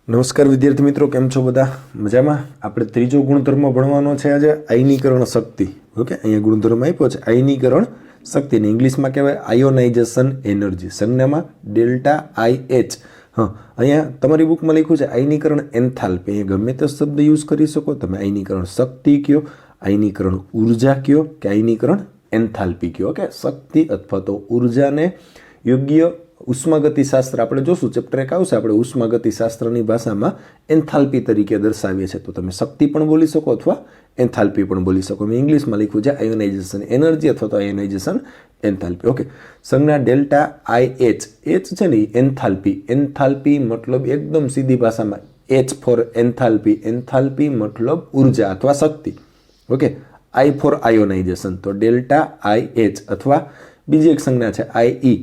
નમસ્કાર વિદ્યાર્થી મિત્રો, કેમ છો બધા? મજામાં? આપણે ત્રીજો ગુણધર્મ ભણવાનો છે આજે, આયનીકરણ શક્તિ. ઓકે, અહીંયા ગુણધર્મ આપ્યો છે આયનીકરણ શક્તિને ઇંગ્લિશમાં કહેવાય આયોનાઇઝેશન એનર્જી, સંજ્ઞામાં ડેલ્ટા IH. હા, અહીંયા તમારી બુકમાં લખ્યું છે આયનીકરણ એન્થાલ્પી. અહીંયા ગમે તે શબ્દ યુઝ કરી શકો તમે. આયનીકરણ શક્તિ કયો, આયનીકરણ ઉર્જા કયો કે આયનીકરણ એન્થાલ્પી કયો. ઓકે, શક્તિ અથવા તો ઉર્જાને યોગ્ય ઉષ્માગતિશાસ્ત્ર આપણે જોશું, ચેપ્ટર 1 આવશે, આપણે ઉષ્માગતિશાસ્ત્રની ભાષામાં એન્થાલ્પી તરીકે દર્શાવીએ છીએ. તો તમે શક્તિ પણ બોલી શકો અથવા એન્થાલ્પી પણ બોલી શકો. મેં ઇંગ્લિશમાં લખ્યું છે આયોનાઇઝેશન એનર્જી અથવા તો આયોનાઇઝેશન એન્થાલ્પી. ઓકે, સંજ્ઞા ડેલ્ટા IH. H છે ને એન્થાલ્પી. એન્થાલ્પી મતલબ એકદમ સીધી ભાષામાં H ફોર એન્થાલ્પી. એન્થાલ્પી મતલબ ઉર્જા અથવા શક્તિ. ઓકે, I ફોર આયોનાઇઝેશન, તો ડેલ્ટા IH અથવા બીજી એક સંજ્ઞા છે IE,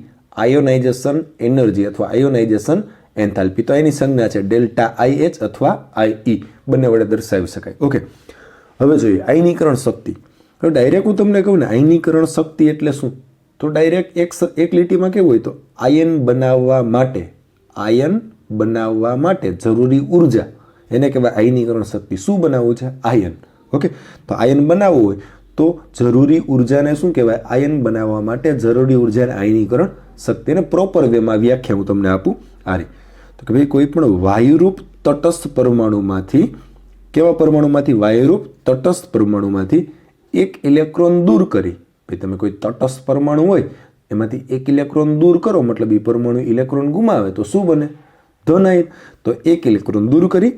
આયોનાઇઝેશન એનર્જી અથવા આયોનાઇઝેશન એન્થાલ્પી. તો એની સંજ્ઞા છે ડેલ્ટા IH અથવા IE, બંને વડે દર્શાવી શકાય. ઓકે, હવે જોઈએ આયનીકરણ શક્તિ. હવે ડાયરેક્ટ હું તમને કહું ને આયનીકરણ શક્તિ એટલે શું, તો ડાયરેક્ટ એક લીટીમાં કેવું હોય તો આયન બનાવવા માટે જરૂરી ઉર્જા, એને કહેવાય આયનીકરણ શક્તિ. શું બનાવવું છે? આયન. ઓકે, તો આયન બનાવવું હોય તો જરૂરી ઉર્જાને શું કહેવાય? આયન બનાવવા માટે જરૂરી ઉર્જાને આયનીકરણ શક્તિ. અને પ્રોપર વેમાં વ્યાખ્યા હું તમને આપું આ રીતે, તો કે ભાઈ કોઈ પણ વાયુરૂપ તટસ્થ પરમાણુમાંથી, કેવા પરમાણુમાંથી? વાયુરૂપ તટસ્થ પરમાણુમાંથી એક ઇલેક્ટ્રોન દૂર કરી. ભાઈ તમે કોઈ તટસ્થ પરમાણુ હોય એમાંથી એક ઇલેક્ટ્રોન દૂર કરો, મતલબ એ પરમાણુ ઇલેક્ટ્રોન ગુમાવે તો શું બને? ધન આયન. તો એક ઇલેક્ટ્રોન દૂર કરી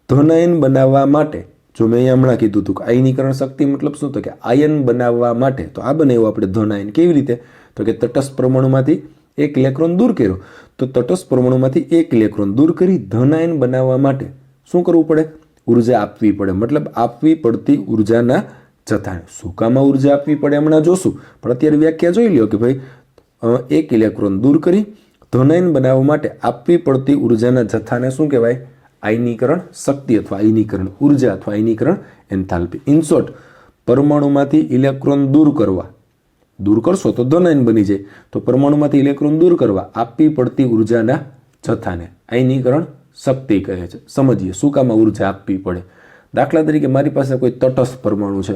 ધન આયન બનાવવા માટે, જો મેં અહીંયા હમણાં કીધું હતું કે આયનીકરણ શક્તિ મતલબ શું, તો કે આયન બનાવવા માટે. તો આ બનાવ્યું આપણે ધન આયન. કેવી રીતે? તો કે તટસ્થ પરમાણુમાંથી એક ઇલેક્ટ્રોન દૂર કર્યો, તો તટસ્થ પરમાણુમાંથી એક ઇલેક્ટ્રોન દૂર કરી ધન આયન બનાવવા માટે શું કરવું પડે? ઉર્જા આપવી પડે. મતલબ આપવી પડતી ઉર્જાના જથ્થાને. શું કામમાં ઉર્જા આપવી પડે હમણાં જોશું, પણ અત્યારે વ્યાખ્યા જોઈ લ્યો કે ભાઈ એક ઇલેક્ટ્રોન દૂર કરી ધન આયન બનાવવા માટે આપવી પડતી ઉર્જાના જથ્થાને શું કહેવાય? આયનીકરણ શક્તિ અથવા આયનીકરણ ઉર્જા અથવા આયનીકરણ એન્થાલ્પી. ઇન શોર્ટ, પરમાણુમાંથી ઇલેક્ટ્રોન દૂર કરશો તો ધન આયન બની જાય. તો પરમાણુમાંથી ઇલેક્ટ્રોન દૂર કરવા આપવી પડતી ઉર્જાના જથ્થાને આયનીકરણ શક્તિ કહે છે. સમજીએ શું કામમાં ઉર્જા આપવી પડે. દાખલા તરીકે મારી પાસે કોઈ તટસ્થ પરમાણુ છે.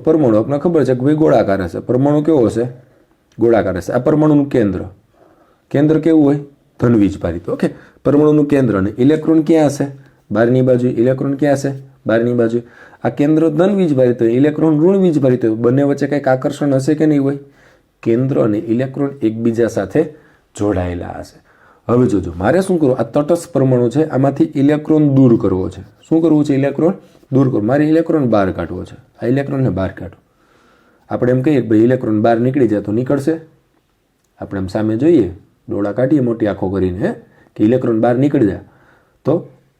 પરમાણુ આપણને ખબર છે કે ભાઈ ગોળાકાર હશે. પરમાણુ કેવો હશે? ગોળાકાર હશે. આ પરમાણુનું કેન્દ્ર કેવું હોય? ધન વીજભારિત. ઓકે, પરમાણુનું કેન્દ્ર અને ઇલેક્ટ્રોન ક્યાં હશે? બહારની બાજુ. ઇલેક્ટ્રોન ક્યાં હશે? બહારની બાજુ. આ કેન્દ્ર ધન વીજભારિત હોય, ઇલેક્ટ્રોન ઋણ વીજભારિત હોય. બંને વચ્ચે કંઈક આકર્ષણ હશે કે નહીં હોય? કેન્દ્ર અને ઇલેક્ટ્રોન એકબીજા સાથે જોડાયેલા હશે. હવે જોજો, મારે શું કરવું? આ તટસ્થ પરમાણુ છે, આમાંથી ઇલેક્ટ્રોન દૂર કરવો છે. શું કરવું છે? ઇલેક્ટ્રોન દૂર કરવો. મારે ઇલેક્ટ્રોન બહાર કાઢવો છે. આ ઇલેક્ટ્રોનને બહાર કાઢો. આપણે એમ કહીએ કે ભાઈ ઇલેક્ટ્રોન બહાર નીકળી જાય તો નીકળશે. આપણે એમ સામે જોઈએ, ડોળા કાઢીએ મોટી આંખો કરીને કે ઇલેક્ટ્રોન બહાર નીકળી જાય, તો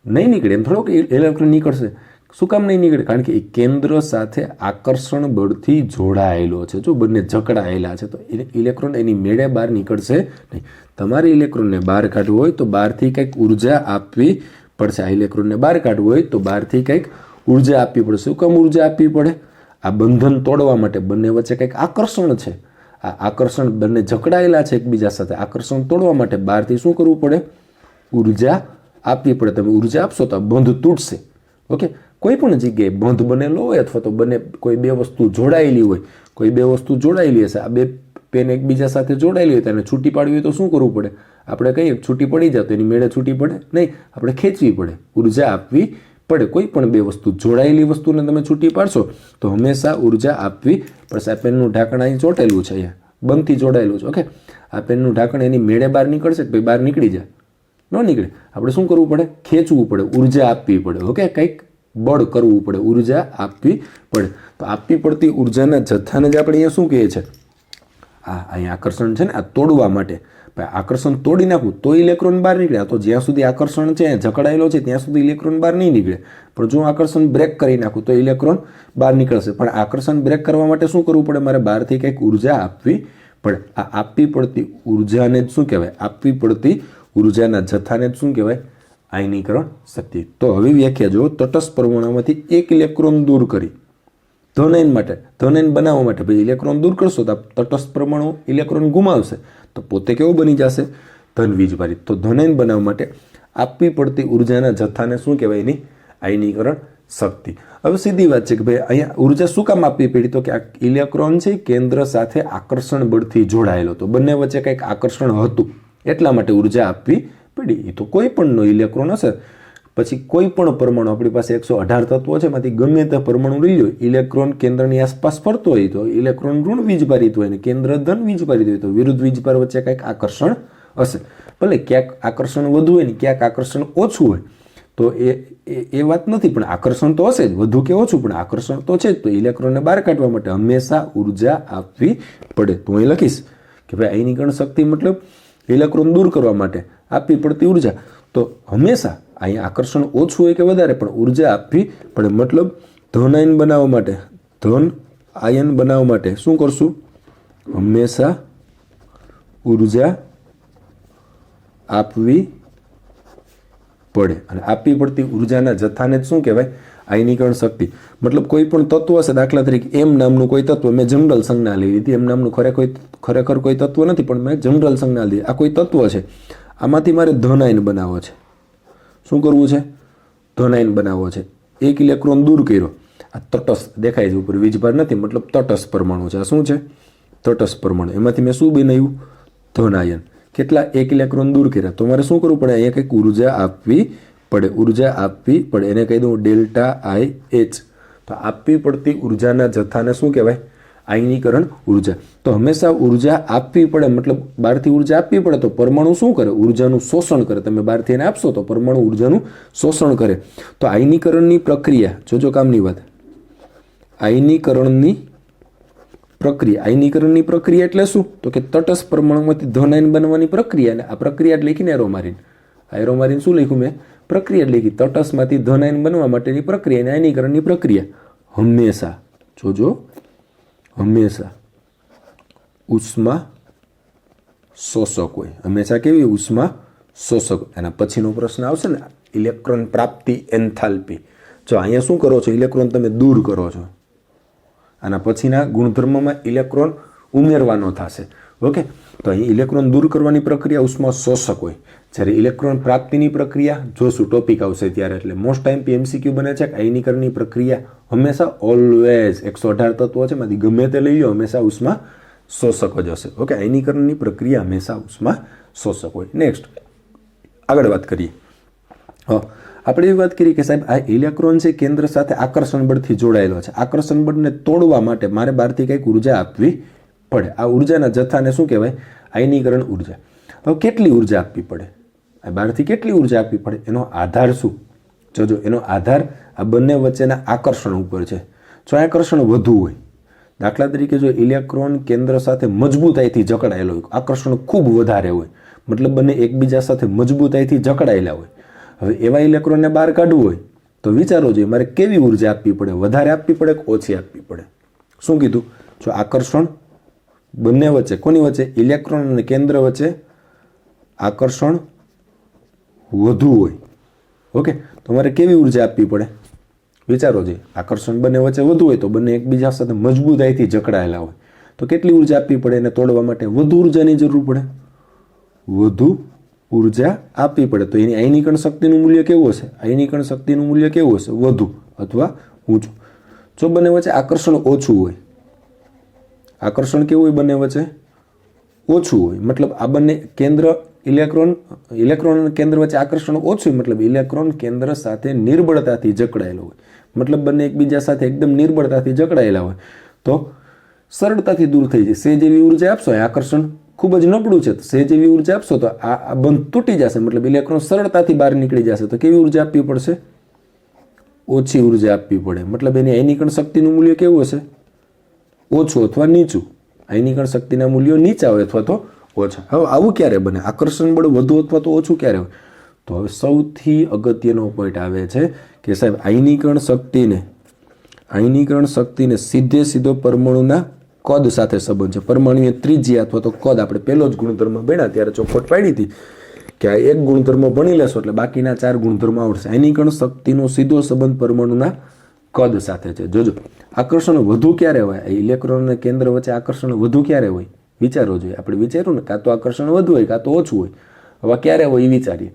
નહીં નીકળે. એમ થોડો કે ઇલેક્ટ્રોન નીકળશે. શું કામ નહીં નીકળે? કારણ કે એ કેન્દ્ર સાથે આકર્ષણ બળથી જોડાયેલો છે. જો બંને જકડાયેલા છે તો ઇલેક્ટ્રોન એની મેળે બહાર નીકળશે નહીં. તમારે ઇલેક્ટ્રોનને બહાર કાઢવું હોય તો બહારથી કંઈક ઉર્જા આપવી પડશે. આ ઇલેક્ટ્રોનને બહાર કાઢવું હોય તો બહારથી કંઈક ઉર્જા આપવી પડશે. શું કામ ઉર્જા આપવી પડે? આ બંધન તોડવા માટે. બંને વચ્ચે કંઈક આકર્ષણ છે. આ આકર્ષણ, બંને જકડાયેલા છે એકબીજા સાથે, આકર્ષણ તોડવા માટે બહારથી શું કરવું પડે? ઉર્જા આપવી પડે. તમે ઉર્જા આપશો તો બંધ તૂટશે. ઓકે, કોઈ પણ જગ્યાએ બંધ બનેલો હોય અથવા તો કોઈ બે વસ્તુ જોડાયેલી હોય, કોઈ બે વસ્તુ જોડાયેલી હશે, આ બે પેન એકબીજા સાથે જોડાયેલી હોય, તેને છૂટી પાડવી હોય તો શું કરવું પડે? આપણે કહીએ છૂટી પડી જાય તો એની મેળે છૂટી પડે નહીં, આપણે ખેંચવી પડે, ઉર્જા આપવી પડે. કોઈ પણ બે વસ્તુ જોડાયેલી વસ્તુને તમે છૂટી પાડશો તો હંમેશા ઉર્જા આપવી પડશે. આ પેનનું ઢાંકણ અહીં ચોટેલું છે, અહીંયા બંધથી જોડાયેલું છે. ઓકે, આ પેનનું ઢાંકણ એની મેળે બહાર નીકળશે કે ભાઈ બહાર નીકળી જાય? ન નીકળે. આપણે શું કરવું પડે? ખેંચવું પડે, ઉર્જા આપવી પડે. ઓકે, કંઈક બળ કરવું પડે, ઉર્જા આપવી પડે. તો આપવી પડતી ઉર્જાના જથ્થાને જ આપણે અહીંયા શું કહીએ છીએ? અહીંયા આકર્ષણ છે ને, આ તોડવા માટે. આકર્ષણ તોડી નાખવું તો ઇલેક્ટ્રોન બહાર નીકળે. તો જ્યાં સુધી આકર્ષણ છે, જકડાયેલો છે, ત્યાં સુધી ઇલેક્ટ્રોન બહાર નહીં નીકળે. પણ જો આકર્ષણ બ્રેક કરી નાખું તો ઇલેક્ટ્રોન બહાર નીકળશે. પણ આકર્ષણ બ્રેક કરવા માટે શું કરવું પડે? મારે બહારથી કંઈક ઉર્જા આપવી પડે. આ આપવી પડતી ઉર્જાને જ શું કહેવાય? આપવી પડતી ઉર્જાના જથ્થાને જ શું કહેવાય? આયનીકરણ શક્તિ. તો હવે વ્યાખ્યા જો, તટસ્થ પરમાણુમાંથી એક ઇલેક્ટ્રોન દૂર કરી ધન આયન માટે, ધન આયન બનાવવા માટે ભાઈ ઇલેક્ટ્રોન દૂર કરશો તો તટસ્થ પરમાણુ ઇલેક્ટ્રોન ગુમાવશે, તો પોતે કેવો બની જશે? ધન વીજભારિત. તો ધન આયન બનાવવા માટે આપવી પડતી ઉર્જાના જથ્થાને શું કહેવાય? એની આયનીકરણ શક્તિ. હવે સીધી વાત છે કે ભાઈ અહીંયા ઉર્જા શું કામ આપવી પડી? તો કે આ ઇલેક્ટ્રોન છે કેન્દ્ર સાથે આકર્ષણ બળથી જોડાયેલો હતો, બંને વચ્ચે કંઈક આકર્ષણ હતું, એટલા માટે ઉર્જા આપવી પડી. એ તો કોઈ પણનો ઇલેક્ટ્રોન હશે, પછી કોઈ પણ પરમાણુ, આપણી પાસે 118 તત્વો છે, એમાંથી ગમે તે પરમાણુ લઈ લો, ઇલેક્ટ્રોન કેન્દ્રની આસપાસ ફરતો હોય તો ઇલેક્ટ્રોન ઋણ વીજભારિત હોય ને કેન્દ્ર ધન વીજભારિત હોય તો વિરુદ્ધ વીજભાર વચ્ચે કંઈક આકર્ષણ હશે. ભલે ક્યાંક આકર્ષણ વધુ હોય ને ક્યાંક આકર્ષણ ઓછું હોય, તો એ વાત નથી, પણ આકર્ષણ તો હશે જ, વધુ કે ઓછું, પણ આકર્ષણ તો છે જ. તો ઇલેક્ટ્રોનને બહાર કાઢવા માટે હંમેશા ઉર્જા આપવી પડે. તો અહીં લખીશ કે ભાઈ આયનીકરણ શક્તિ મતલબ ઇલેક્ટ્રોન દૂર કરવા માટે આપવી પડતી ઉર્જા. તો હંમેશા અહીંયા આકર્ષણ ઓછું હોય કે વધારે, પણ ઉર્જા આપવી પડે. મતલબ ધન આયન બનાવવા માટે, ધન આયન બનાવવા માટે શું કરશું? હંમેશા ઉર્જા આપવી પડે. અને આપવી પડતી ઉર્જાના જથ્થાને જ શું કહેવાય? આયનીકરણ શક્તિ. મતલબ કોઈ પણ તત્વ હશે, દાખલા તરીકે એમ નામનું કોઈ તત્વ, મેં જનરલ સંજ્ઞા લઈ લીધી, એમ નામનું ખરેખર કોઈ તત્વ નથી, પણ મેં જનરલ સંજ્ઞા લીધી. આ કોઈ તત્વ છે, આમાંથી મારે ધન આયન બનાવવો છે. શું કરવું છે? ધન આયન બનાવવો છે. એક ઇલેક્ટ્રોન દૂર કર્યો, આ તટસ્થ દેખાય છે, ઉપર વીજભાર નથી, મતલબ તટસ્થ પરમાણુ છે. આ શું છે? તટસ્થ પરમાણુ. એમાંથી મેં શું બનાવ્યું? ધન આયન. કેટલા? એક ઇલેક્ટ્રોન દૂર કર્યા. તો મારે શું કરવું પડે? અહીંયા કંઈક ઉર્જા આપવી પડે. ઉર્જા આપવી પડે. એને કહી દઉં ડેલ્ટા આઈ એચ. તો આપવી પડતી ઉર્જાના જથ્થાને શું કહેવાય? આયનીકરણ ઉર્જા. તો હંમેશા ઉર્જા આપવી પડે, મતલબ બહારથી ઉર્જા આપવી પડે તો પરમાણુ શું કરે? ઉર્જાનું શોષણ કરે. તમે બહારથી એને આપશો તો પરમાણુ ઉર્જાનું શોષણ કરે. તો આયનીકરણની પ્રક્રિયા, જોજો કામની વાત, આયનીકરણની પ્રક્રિયા. આયનીકરણની પ્રક્રિયા એટલે શું? તો કે તટસ્થ પરમાણુમાંથી ધન આયન બનવાની પ્રક્રિયા. અને આ પ્રક્રિયા લખીને એરોમારીન. એરોમારીન શું લખ્યું મેં? પ્રક્રિયા લખી. તટસ્થમાંથી ધન આયન બનવા માટેની પ્રક્રિયા અને આયનીકરણની પ્રક્રિયા. હંમેશા, જોજો, હંમેશા ઉષ્મા શોષક હોય. હંમેશા કેવી? ઉષ્મા શોષક. એના પછીનો પ્રશ્ન આવશે ને, ઇલેક્ટ્રોન પ્રાપ્તિ એન્થાલ્પી. જો અહીંયા શું કરો છો? ઇલેક્ટ્રોન તમે દૂર કરો છો. આના પછીના ગુણધર્મમાં ઇલેક્ટ્રોન ઉમેરવાનો થશે. ઓકે, તો અહીં ઇલેક્ટ્રોન દૂર કરવાની પ્રક્રિયા ઉષ્મા શોષક હોય. જ્યારે ઇલેક્ટ્રોન પ્રાપ્તિની પ્રક્રિયા જોશું, ટોપિક આવશે ત્યારે. એટલે મોસ્ટ ટાઈમ MCQ બને છે કે આયનીકરણની પ્રક્રિયા હંમેશા ઓલવેઝ 118 તત્વો છે, એમાંથી ગમે તે લઈ લો, હંમેશા ઉષ્મા શોષક જ હશે. ઓકે, આયનીકરણની પ્રક્રિયા હંમેશા ઉષ્મા શોષક હોય. નેક્સ્ટ આગળ વાત કરીએ. આપણે એવી વાત કરી કે સાહેબ આ ઇલેક્ટ્રોન છે કેન્દ્ર સાથે આકર્ષણ બળથી જોડાયેલો છે. આકર્ષણ બળને તોડવા માટે મારે બહારથી કંઈક ઉર્જા આપવી પડે. આ ઉર્જાના જથ્થાને શું કહેવાય? આયનીકરણ ઉર્જા. હવે કેટલી ઉર્જા આપવી પડે? બહારથી કેટલી ઉર્જા આપવી પડે? એનો આધાર શું? જોજો, એનો આધાર આ બંને વચ્ચેના આકર્ષણ ઉપર છે. જો આકર્ષણ વધુ હોય, દાખલા તરીકે જો ઇલેક્ટ્રોન કેન્દ્ર સાથે મજબૂતાઈથી જકડાયેલો હોય, આકર્ષણ ખૂબ વધારે હોય, મતલબ બંને એકબીજા સાથે મજબૂતાઈથી જકડાયેલા હોય. હવે એવા ઇલેક્ટ્રોનને બહાર કાઢવું હોય તો વિચારો જોઈએ મારે કેવી ઉર્જા આપવી પડે? વધારે આપવી પડે કે ઓછી આપવી પડે? શું કીધું? જો આકર્ષણ બંને વચ્ચે, કોની વચ્ચે? ઇલેક્ટ્રોન અને કેન્દ્ર વચ્ચે આકર્ષણ વધુ હોય. ઓકે, તો મારે કેવી ઉર્જા આપવી પડે? વિચારો જોઈએ. આકર્ષણ બંને વચ્ચે વધુ હોય તો બંને એકબીજા સાથે મજબૂતાઈથી જકડાયેલા હોય તો કેટલી ઉર્જા આપવી પડે? એને તોડવા માટે વધુ ઉર્જાની જરૂર પડે. વધુ ઉર્જા આપવી પડે. તો એની આયનીકરણ શક્તિનું મૂલ્ય કેવું હશે? આયનીકરણ શક્તિનું મૂલ્ય કેવું હશે? વધુ અથવા ઊંચું. જો બંને વચ્ચે આકર્ષણ ઓછું હોય, આકર્ષણ કેવું હોય? બંને વચ્ચે ઓછું હોય, મતલબ આ બંને કેન્દ્ર ઇલેક્ટ્રોન અને કેન્દ્ર વચ્ચે આકર્ષણ ઓછું હોય, મતલબ ઇલેક્ટ્રોન કેન્દ્ર સાથે નિર્બળતાથી જકડાયેલો હોય, મતલબ બંને એકબીજા સાથે એકદમ નિર્બળતાથી જકડાયેલા હોય તો સરળતાથી દૂર થઈ જાય. સેજ એવી ઉર્જા આપશો, આકર્ષણ ખૂબ જ નબળું છે, તો સેજ એવી ઉર્જા આપશો તો આ બંધ તૂટી જશે, મતલબ ઇલેક્ટ્રોન સરળતાથી બહાર નીકળી જશે. તો કેવી ઉર્જા આપવી પડશે? ઓછી ઉર્જા આપવી પડે. મતલબ એની આયનીકરણ શક્તિનું મૂલ્ય કેવું હશે? ઓછું અથવા નીચું. આયનીકરણ શક્તિના મૂલ્યો નીચા હોય અથવા તો ઓછા. હવે આવું ક્યારે બને? આકર્ષણ બળ વધુ અથવા તો ઓછું ક્યારે હોય? તો હવે સૌથી અગત્યનો પોઈન્ટ આવે છે કે સાહેબ આયનીકરણ શક્તિને સીધો પરમાણુના કદ સાથે સંબંધ છે. પરમાણુએ ત્રિજ્યા અથવા તો કદ, આપણે પહેલો જ ગુણધર્મ ભણ્યા ત્યારે ચોખવટ પાડી હતી કે આ એક ગુણધર્મ ભણી લેશો એટલે બાકીના 4 ગુણધર્મ આવડશે. આયનીકરણ શક્તિનો સીધો સંબંધ પરમાણુના કદ સાથે છે. જોજો, આકર્ષણ વધુ ક્યારે હોય? ઇલેક્ટ્રોન અને કેન્દ્ર વચ્ચે આકર્ષણ વધુ ક્યારે હોય? વિચારો જોઈએ. આપણે વિચાર્યું ને, કાં તો આકર્ષણ વધુ હોય કાં તો ઓછું હોય. હવે ક્યારે હોય એ વિચારીએ.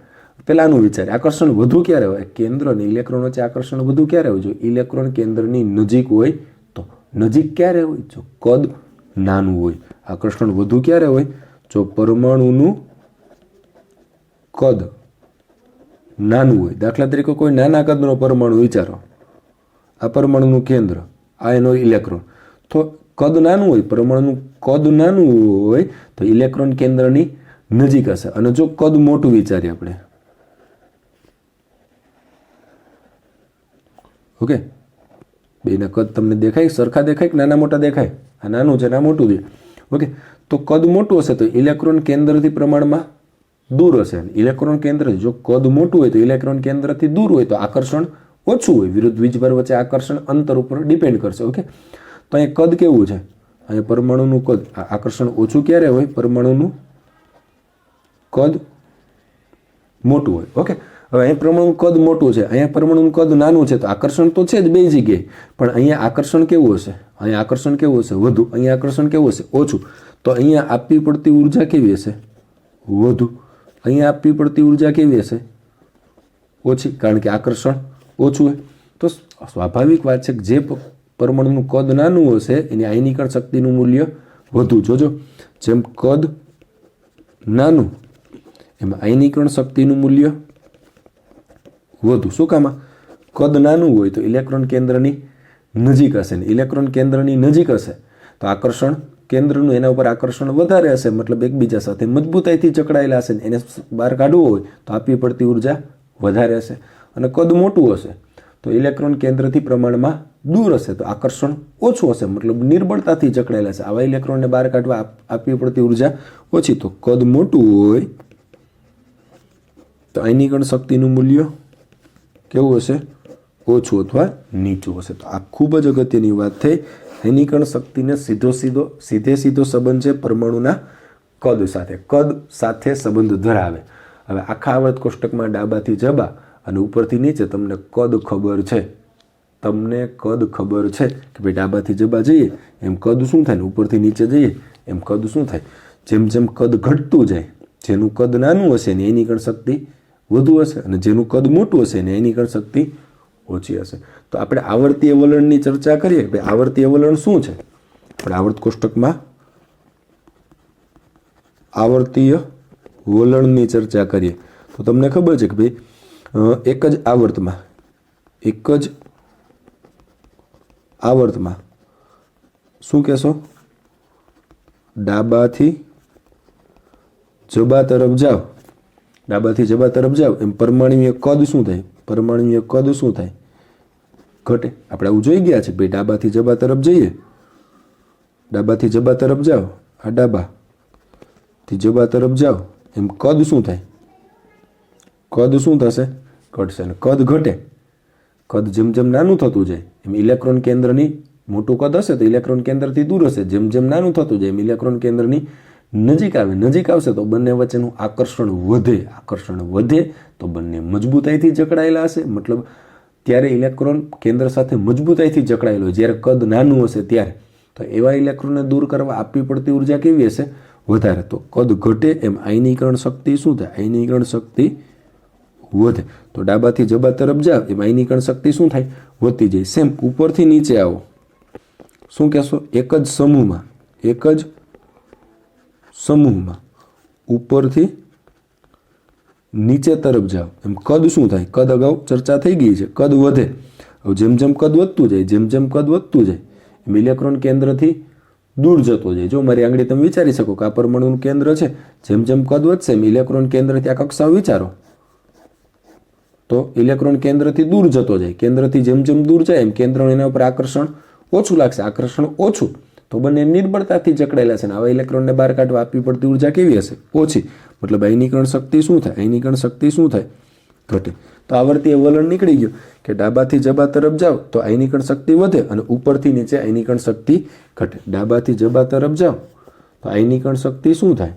પેલાનું વિચારે આકર્ષણ વધુ ક્યારે હોય? કેન્દ્ર અને ઇલેક્ટ્રોન વચ્ચે આકર્ષણ વધુ ક્યારે હોય? જો ઇલેક્ટ્રોન કેન્દ્રની નજીક હોય તો. નજીક ક્યારે હોય? જો કદ નાનું હોય. આકર્ષણ વધુ ક્યારે હોય? જો પરમાણુનું કદ નાનું હોય. દાખલા તરીકે કોઈ નાના કદનો પરમાણુ વિચારો, આ પરમાણુનું કેન્દ્ર, આ એનો ઇલેક્ટ્રોન, તો કદ નાનું હોય, પરમાણુનું કદ નાનું હોય તો ઇલેક્ટ્રોન કેન્દ્રની નજીક હશે. અને જો કદ મોટું વિચારીએ આપણે, ઓકે, બેના કદ તમને દેખાય સરખા દેખાય કે નાના મોટા દેખાય? આ નાનું છે, આ મોટું છે. ઓકે, તો કદ મોટું હશે તો ઇલેક્ટ્રોન કેન્દ્રથી પ્રમાણમાં દૂર હશે. ઇલેક્ટ્રોન કેન્દ્ર, જો કદ મોટું હોય તો ઇલેક્ટ્રોન કેન્દ્રથી દૂર હોય તો આકર્ષણ ઓછું હોય. વિરુદ્ધ વીજભાર વચ્ચે આકર્ષણ અંતર ઉપર ડિપેન્ડ કરશે. ઓકે, તો અહીંયા કદ કેવું છે? અહીંયા પરમાણુનું કદ, આકર્ષણ ઓછું ક્યારે હોય? પરમાણુનું કદ મોટું હોય. ઓકે, હવે અહીંયા પરમાણુનું કદ મોટું છે, અહીંયા પરમાણુનું કદ નાનું છે, તો આકર્ષણ તો છે જ બે જગ્યાએ, પણ અહીંયા આકર્ષણ કેવું હશે? અહીંયા આકર્ષણ કેવું હશે? વધુ. અહીંયા આકર્ષણ કેવું હશે? ઓછું. તો અહીંયા આપવી પડતી ઉર્જા કેવી હશે? વધુ. અહીંયા આપવી પડતી ઉર્જા કેવી હશે? ઓછી, કારણ કે આકર્ષણ ઓછું હોય. તો સ્વાભાવિક વાત છે કે જે પરમાણુનું કદ નાનું હશે એની આયનીકરણ શક્તિનું મૂલ્ય વધુ. જોજો, જેમ કદ નાનું એમાં આયનીકરણ શક્તિનું મૂલ્ય વધુ. શું કામ? કદ નાનું હોય તો ઇલેક્ટ્રોન કેન્દ્રની નજીક હશે, ને ઇલેક્ટ્રોન કેન્દ્રની નજીક હશે તો આકર્ષણ કેન્દ્રનું એના ઉપર આકર્ષણ વધારે હશે, મતલબ એકબીજા સાથે મજબૂતાઈથી જકડાયેલા હશે. એને બહાર કાઢવું હોય તો આપવી પડતી ઉર્જા વધારે હશે. અને કદ મોટું હશે તો ઇલેક્ટ્રોન કેન્દ્રથી પ્રમાણમાં દૂર હશે તો આકર્ષણ ઓછું હશે, મતલબ નિર્બળતાથી જકડાયેલા હશે. આવા ઇલેક્ટ્રોનને બહાર કાઢવા આપવી પડતી ઉર્જા ઓછી. તો કદ મોટું હોય તો આયનીકરણ શક્તિનું મૂલ્ય કેવું હશે? ઓછું અથવા નીચું હશે. તો આ ખૂબ જ અગત્યની વાત થઈ. આયનીકરણ શક્તિને સીધે સીધો સંબંધ છે પરમાણુના કદ સાથે. કદ સાથે સંબંધ ધરાવે. હવે આખા આવર્ત કોષ્ટકમાં ડાબાથી જબા અને ઉપરથી નીચે તમને કદ ખબર છે. તમને કદ ખબર છે કે ભાઈ ડાબાથી જબા જઈએ એમ કદ શું થાય, ને ઉપરથી નીચે જઈએ એમ કદ શું થાય. જેમ જેમ કદ ઘટતું જાય, જેનું કદ નાનું હશે એની આયનીકરણ શક્તિ વધુ હશે, અને જેનું કદ મોટું હશે એની આયનીકરણ શક્તિ ઓછી હશે. તો આપણે આવર્તીય વલણની ચર્ચા કરીએ કે ભાઈ આવર્તીય વલણ શું છે. આપણે આવર્ત કોષ્ટકમાં આવર્તીય વલણની ચર્ચા કરીએ તો તમને ખબર છે કે ભાઈ એક જ આવર્તમાં શું કહેશો? ડાબાથી જબા તરફ જાઓ, ડાબાથી જબા તરફ જાઓ એમ પરમાણુય કદ શું થાય? પરમાણુય કદ શું થાય? ઘટે. આપણે આવું જોઈ ગયા છે ભાઈ, ડાબાથી જબા તરફ જઈએ, ડાબાથી જબા તરફ જાઓ, આ ડાબાથી જબા તરફ જાઓ એમ કદ શું થાય? કદ શું થશે? ઘટશે. અને કદ ઘટે, કદ જેમ જેમ નાનું થતું જાય એમ ઇલેક્ટ્રોન કેન્દ્રની મોટું કદ હશે તો ઇલેક્ટ્રોન કેન્દ્રથી દૂર હશે. જેમ જેમ નાનું થતું જાય એમ ઇલેક્ટ્રોન કેન્દ્રની નજીક આવશે તો બંને વચ્ચેનું આકર્ષણ વધે. આકર્ષણ વધે તો બંને મજબૂતાઈથી જકડાયેલા હશે, મતલબ ત્યારે ઇલેક્ટ્રોન કેન્દ્ર સાથે મજબૂતાઈથી જકડાયેલો હોય. જ્યારે કદ નાનું હશે ત્યારે તો એવા ઇલેક્ટ્રોનને દૂર કરવા આપવી પડતી ઉર્જા કેવી હશે? વધારે. તો કદ ઘટે એમ આયનીકરણ શક્તિ શું થાય? આયનીકરણ શક્તિ વધે. તો ડાબાથી જબા તરફ જાવ એમ આયનીકરણ શક્તિ શું થાય? વધતી જાય. સેમ ઉપરથી નીચે આવો, શું કહેશો? એક જ સમૂહમાં ઉપરથી નીચે તરફ જાઓ એમ કદ શું થાય? કદ અગાઉ ચર્ચા થઈ ગઈ છે, કદ વધે. હવે જેમ જેમ કદ વધતું જાય એમ ઇલેક્ટ્રોન કેન્દ્રથી દૂર જતો જાય. જો મારી આંગળી તમે વિચારી શકો કે આ પરમાણુનું કેન્દ્ર છે, જેમ જેમ કદ વધશે એમ ઇલેક્ટ્રોન કેન્દ્રથી આ કક્ષાઓ વિચારો તો ઇલેક્ટ્રોન કેન્દ્રથી દૂર જતો જાય. કેન્દ્રથી જેમ જેમ દૂર જાય એમ કેન્દ્ર એના ઉપર આકર્ષણ ઓછું લાગશે. આકર્ષણ ઓછું તો બંને નિર્બળતાથી જકડાયેલા છે, ને આવા ઇલેક્ટ્રોનને બહાર કાઢવા આપવી પડતી ઉર્જા કેવી હશે? ઓછી. મતલબ આયનીકરણ શક્તિ શું થાય? આયનીકરણ શક્તિ શું થાય? ઘટે. તો આવર્તીય વલણ નીકળી ગયું કે ડાબાથી જબા તરફ જાઓ તો આયનીકરણ શક્તિ વધે અને ઉપરથી નીચે આયનીકરણ શક્તિ ઘટે. ડાબાથી જબા તરફ જાઓ તો આયનીકરણ શક્તિ શું થાય?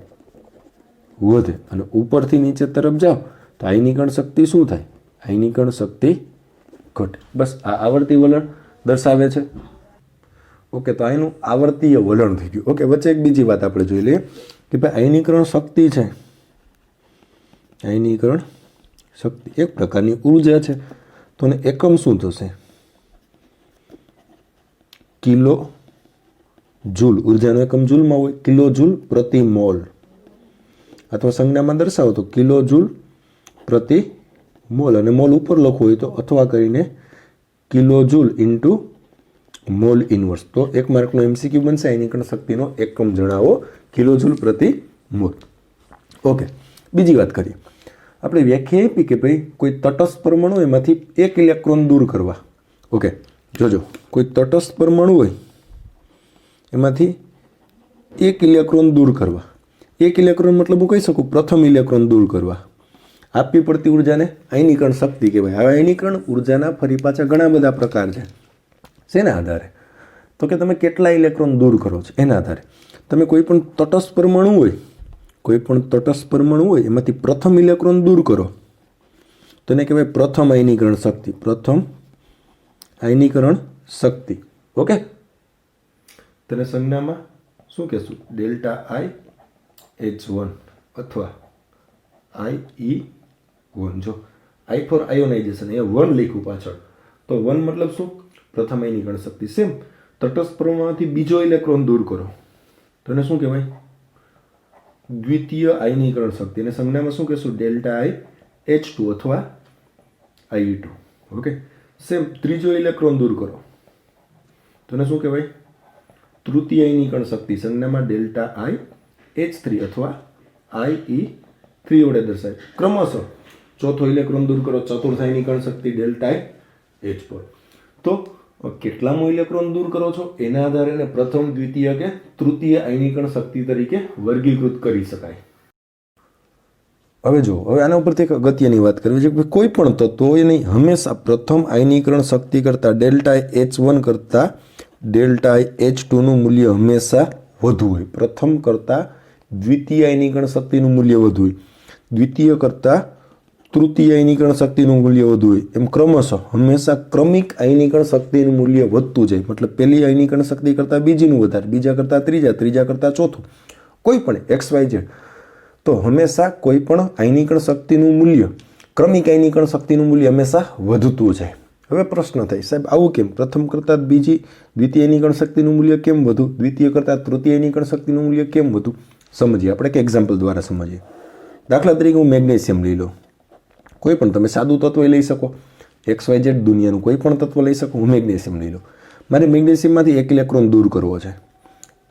વધે. અને ઉપરથી નીચે તરફ જાઓ તો આયનીકરણ શક્તિ શું થાય? આયનીકરણ શક્તિ ઘટે. બસ આ આવર્તીય વલણ દર્શાવે છે. ઓકે, તો અહીંનું આવર્તીય વલણ થઈ ગયું. ઓકે, વચ્ચે એક બીજી વાત આપણે જોઈ લઈએ કે ભાઈ આયનીકરણ શક્તિ છે, આયનીકરણ શક્તિ એક પ્રકારની ઉર્જા છે. તો ને એકમ શું થશે? Kilo joule. ઉર્જાનો એકમ જૂલમાં હોય. કિલો જૂલ પ્રતિ મોલ, અથવા સંજ્ઞામાં દર્શાવો તો કિલો જૂલ પ્રતિ મોલ, અને મોલ ઉપર લખવું હોય તો અથવા કરીને kilo joule into mall inverse. તો 1 માર્કનો MCQ બનશે. આયનીકરણ શક્તિનો એકમ જણાવો, કિલો જૂલ પ્રતિ મોલ. ઓકે, બીજી વાત કરીએ. આપણે વ્યાખ્યા આપી કે ભાઈ કોઈ તટસ્થ પરમાણુ એમાંથી 1 ઇલેક્ટ્રોન દૂર કરવા. ઓકે, જોજો, કોઈ તટસ્થ પરમાણુ હોય એમાંથી 1 ઇલેક્ટ્રોન દૂર કરવા. 1 ઇલેક્ટ્રોન મતલબ હું કહી શકું પ્રથમ ઇલેક્ટ્રોન દૂર કરવા. આપવી પડતી ઉર્જાને આયનીકરણ શક્તિ કહેવાય. હવે આયનીકરણ ઉર્જાના ફરી પાછા ઘણા બધા પ્રકાર છે. શેના આધારે? તો કે તમે કેટલા ઇલેક્ટ્રોન દૂર કરો છો એના આધારે. તમે કોઈ પણ તટસ્થ પરમાણુ હોય એમાંથી પ્રથમ ઇલેક્ટ્રોન દૂર કરો તો એને કહેવાય પ્રથમ આયનીકરણ શક્તિ. પ્રથમ આયનીકરણ શક્તિ. ઓકે, તેને સંજ્ઞામાં શું કહેશું? ΔIH1 અથવા IE1. જો I ફોર આયોનાઇઝેશન, એ 1 લખ્યું પાછળ, તો 1 મતલબ શું? પ્રથમ આયનીકરણ શક્તિ. સેમ તટસ્થ પરમાણુમાંથી બીજો ઇલેક્ટ્રોન દૂર કરો તો એને શું કહેવાય? દ્વિતીય આયનીકરણ શક્તિ. અને સંજ્ઞામાં શું કહેશું? ΔIH2 અથવા IE2. ઓકે, સેમ ત્રીજો ઇલેક્ટ્રોન દૂર કરો તો એને શું કહેવાય? તૃતીય આયનીકરણ શક્તિ. સંજ્ઞામાં ΔIH3 અથવા IE3 વડે દર્શાય. ક્રમશઃ ચોથો ઇલેક્ટ્રોન દૂર કરો, ચતુર્થ આયનીકરણ શક્તિ ΔH4. તો કેટલામો ઇલેક્ટ્રોન દૂર કરો છો એના આધારે એને પ્રથમ, દ્વિતીય કે તૃતીય આયનીકરણ શક્તિ તરીકે વર્ગીકૃત કરી શકાય. હવે જો, હવે આના ઉપરથી એક અગત્યની વાત કરવી છે કે કોઈ પણ તત્વો એની હંમેશા પ્રથમ આયનીકરણ શક્તિ કરતાં ΔH1 કરતાં ΔH2નું મૂલ્ય હંમેશા વધુ હોય. પ્રથમ કરતાં દ્વિતીય આયનીકરણ શક્તિનું મૂલ્ય વધુ હોય, દ્વિતીય કરતાં તૃતીય આયનીકરણ શક્તિનું મૂલ્ય વધુ હોય. એમ ક્રમશઃ હંમેશા ક્રમિક આયનીકરણ શક્તિનું મૂલ્ય વધતું જાય. મતલબ પહેલી આયનીકરણ શક્તિ કરતાં બીજીનું વધારે, બીજા કરતાં ત્રીજા, ત્રીજા કરતાં ચોથું, કોઈ પણ XYZ. તો હંમેશા કોઈ પણ આયનીકરણ શક્તિનું મૂલ્ય, ક્રમિક આયનીકરણ શક્તિનું મૂલ્ય હંમેશા વધતું જાય. હવે પ્રશ્ન થાય, સાહેબ આવું કેમ? પ્રથમ કરતાં દ્વિતીય આયનીકરણ શક્તિનું મૂલ્ય કેમ વધુ, દ્વિતીય કરતાં તૃતીય આયનીકરણ શક્તિનું મૂલ્ય કેમ વધુ? સમજીએ આપણે એક એક્ઝામ્પલ દ્વારા સમજીએ. દાખલા તરીકે હું મેગ્નેશિયમ લઈ લઉં. કોઈ પણ તમે સાદું તત્વ લઈ શકો, XYZ દુનિયાનું કોઈ પણ તત્વ લઈ શકો. હું મેગ્નેશિયમ લઈ લઉં. મારે મેગ્નેશિયમમાંથી 1 ઇલેક્ટ્રોન દૂર કરવો છે.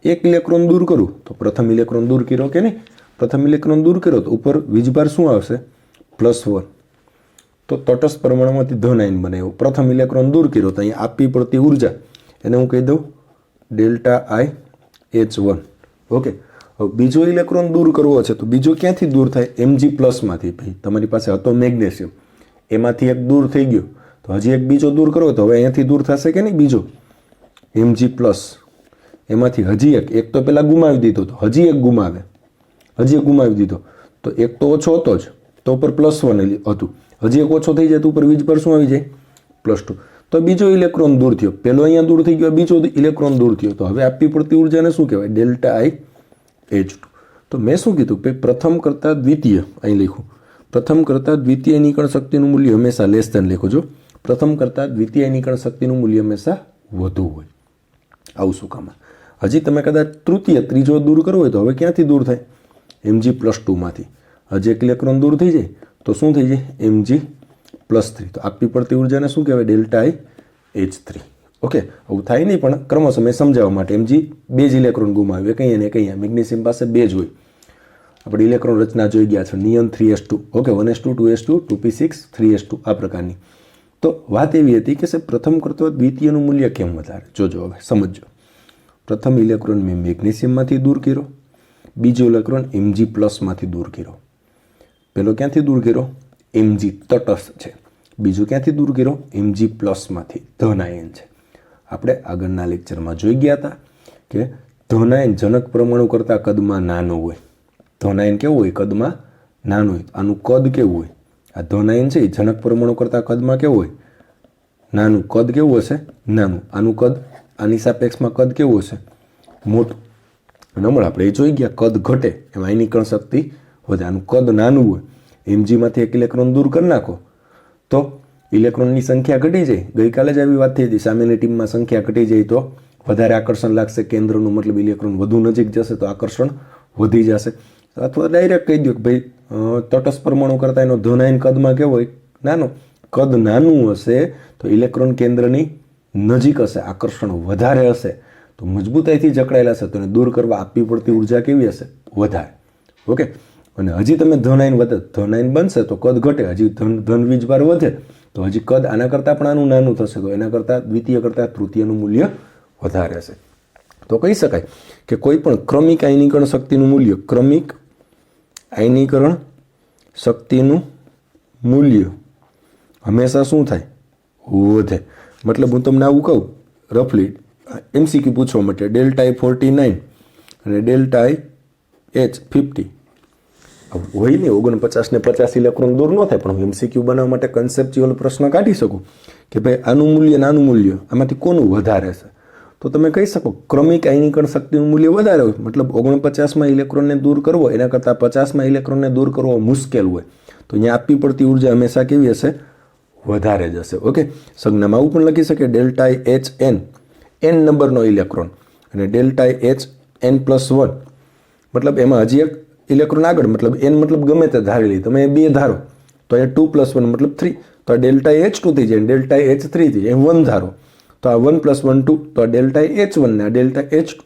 1 ઇલેક્ટ્રોન દૂર કરું તો પ્રથમ ઇલેક્ટ્રોન દૂર કર્યો કે નહીં? પ્રથમ ઇલેક્ટ્રોન દૂર કર્યો તો ઉપર વીજભાર શું આવશે? +1. તો તટસ્થ પરમાણુમાંથી ધન આયન બનાવ્યો. પ્રથમ ઇલેક્ટ્રોન દૂર કર્યો તો અહીંયા આપવી પડતી ઉર્જા એને હું કહી દઉં ΔIH1. ઓકે, હવે બીજો ઇલેક્ટ્રોન દૂર કરવો છે તો બીજો ક્યાંથી દૂર થાય? Mg+ માંથી. ભાઈ તમારી પાસે હતો મેગ્નેશિયમ, એમાંથી એક દૂર થઈ ગયો તો હજી એક બીજો દૂર કરવો તો હવે અહીંયાથી દૂર થશે કે નહીં? બીજો Mg+, એમાંથી હજી એક તો પહેલાં ગુમાવી દીધો તો હજી એક ગુમાવી દીધો તો એક તો ઓછો હતો જ, તો ઉપર +1 હતું, હજી એક ઓછો થઈ જાય તો ઉપર વીજ પર શું આવી જાય? +2. તો બીજો ઇલેક્ટ્રોન દૂર થયો, પહેલો અહીંયા દૂર થઈ ગયો, બીજો ઇલેક્ટ્રોન દૂર થયો, તો હવે આપવી પડતી ઉર્જાને શું કહેવાય? ΔIH2. તો મેં શું કીધું? પ્રથમ કરતાં દ્વિતીય, અહીં લખ્યું પ્રથમ કરતાં દ્વિતીય આયનીકરણ શક્તિનું મૂલ્ય હંમેશા લેસ ધેન લખો. જો પ્રથમ કરતાં દ્વિતીય આયનીકરણ શક્તિનું મૂલ્ય હંમેશા વધુ હોય. આવું શું કામ? હજી તમે કદાચ ત્રીજો દૂર કરવો હોય તો હવે ક્યાંથી દૂર થાય? Mg+2 માંથી. હજી એક ઇલેક્ટ્રોન દૂર થઈ જાય તો શું થઈ જાય? Mg+3. તો આપવી પડતી ઉર્જાને શું કહેવાય? ΔIH3. ઓકે, આવું થાય નહીં પણ ક્રમશઃ મેં સમજાવવા માટે. Mg 2 જ ઇલેક્ટ્રોન ગુમાવ્યો, કંઈ ને કંઈ. મેગ્નેશિયમ પાસે 2 જ હોય. આપણે ઇલેક્ટ્રોન રચના જોઈ ગયા છે, નિયન 3s2. Okay, 1s2, 2s2, 2p6, 3s2 આ પ્રકારની. તો વાત એવી હતી કે સાહેબ પ્રથમ કરતાં દ્વિતીયનું મૂલ્ય કેમ વધારે? જોજો, હવે સમજો. પ્રથમ ઇલેક્ટ્રોન મેં મેગ્નેશિયમમાંથી દૂર કર્યો, બીજો ઇલેક્ટ્રોન Mg+ માંથી દૂર કર્યો. પહેલો ક્યાંથી દૂર કર્યો? Mg તટસ્થ છે. બીજો ક્યાંથી દૂર કર્યો? Mg+ માંથી, ધન આયન છે. આપણે આગળના લેક્ચરમાં જોઈ ગયા હતા કે ધન આયન જનક પરમાણુ કરતાં કદમાં નાનું હોય. ધન આયન કેવું હોય? કદમાં નાનું હોય. આનું કદ કેવું હોય? આ ધન આયન છે એ જનક પરમાણુ કરતાં કદમાં કેવું હોય? નાનું. કદ કેવું હશે? નાનું. આનું કદ આની સાપેક્ષમાં કદ કેવું હશે? મોટું. અને હમણાં આપણે એ જોઈ ગયા કદ ઘટે એમ આયનીકરણ શક્તિ વધે. આનું કદ નાનું હોય Mgમાંથી એક ઇલેક્ટ્રોન દૂર કરી નાખો તો ઇલેક્ટ્રોનની સંખ્યા ઘટી જાય. ગઈકાલે જ આવી વાત થઈ હતી, સામેની ટીમમાં સંખ્યા ઘટી જાય તો વધારે આકર્ષણ લાગશે કેન્દ્રનું, મતલબ ઇલેક્ટ્રોન વધુ નજીક જશે તો આકર્ષણ વધી જશે. અથવા ડાયરેક્ટ કહી દો કે ભાઈ તટસ્થ પરમાણુ કરતાં એનો ધન કદમાં કેવો હોય? નાનો. કદ નાનું હશે તો ઇલેક્ટ્રોન કેન્દ્રની નજીક હશે, આકર્ષણ વધારે હશે, તો મજબૂતાઈથી જકડાયેલા હશે તો એને દૂર કરવા આપવી પડતી ઉર્જા કેવી હશે? વધારે. ઓકે. અને હજી તમે ધન વધે, ધન બનશે તો કદ ઘટે, હજી ધન વીજભાર વધે તો હજી કદ આના કરતાં પણ આનું નાનું થશે, તો એના કરતાં દ્વિતીય કરતાં તૃતીયનું મૂલ્ય વધારે હશે. તો કહી શકાય કે કોઈ પણ ક્રમિક આયનીકરણ શક્તિનું મૂલ્ય, ક્રમિક આયનીકરણ શક્તિનું મૂલ્ય હંમેશા શું થાય? વધે. મતલબ હું તમને આવું કહું રફલી, MCQ પૂછવા માટે ડેલ્ટા I 49 અને ડેલ્ટા H 50 હોય ને 49 ને 50 ઇલેક્ટ્રોન દૂર ન થાય, પણ હું MCQ બનાવવા માટે કન્સેપ્ચ્યુઅલ પ્રશ્ન કાઢી શકું કે ભાઈ આનું મૂલ્ય નાનું મૂલ્ય આમાંથી કોનું વધારે છે? તો તમે કહી શકો ક્રમિક આયનીકરણ શક્તિનું મૂલ્ય વધારે હોય, મતલબ 49માં ઇલેક્ટ્રોનને દૂર કરવો એના કરતાં 50માં ઇલેક્ટ્રોનને દૂર કરવો મુશ્કેલ હોય, તો અહીંયા આપવી પડતી ઉર્જા હંમેશા કેવી હશે? વધારે જ હશે. ઓકે. સંજ્ઞામાં આવું પણ લખી શકે ડેલ્ટા HN, n નંબરનો ઇલેક્ટ્રોન, અને ડેલ્ટા HN+1, મતલબ એમાં હજી એક ઇલેક્ટ્રોન આગળ, મતલબ n મતલબ ગમે તે ધારી લી, તમે 2 ધારો તો અહીંયા 2+1 મતલબ 3, તો આ ડેલ્ટા H2 થઈ જાય, ડેલ્ટા H3 થઈ જાય. 1 ધારો તો આ 1+1 2, તો આ ડેલ્ટા H1 ને આ ડેલ્ટા H2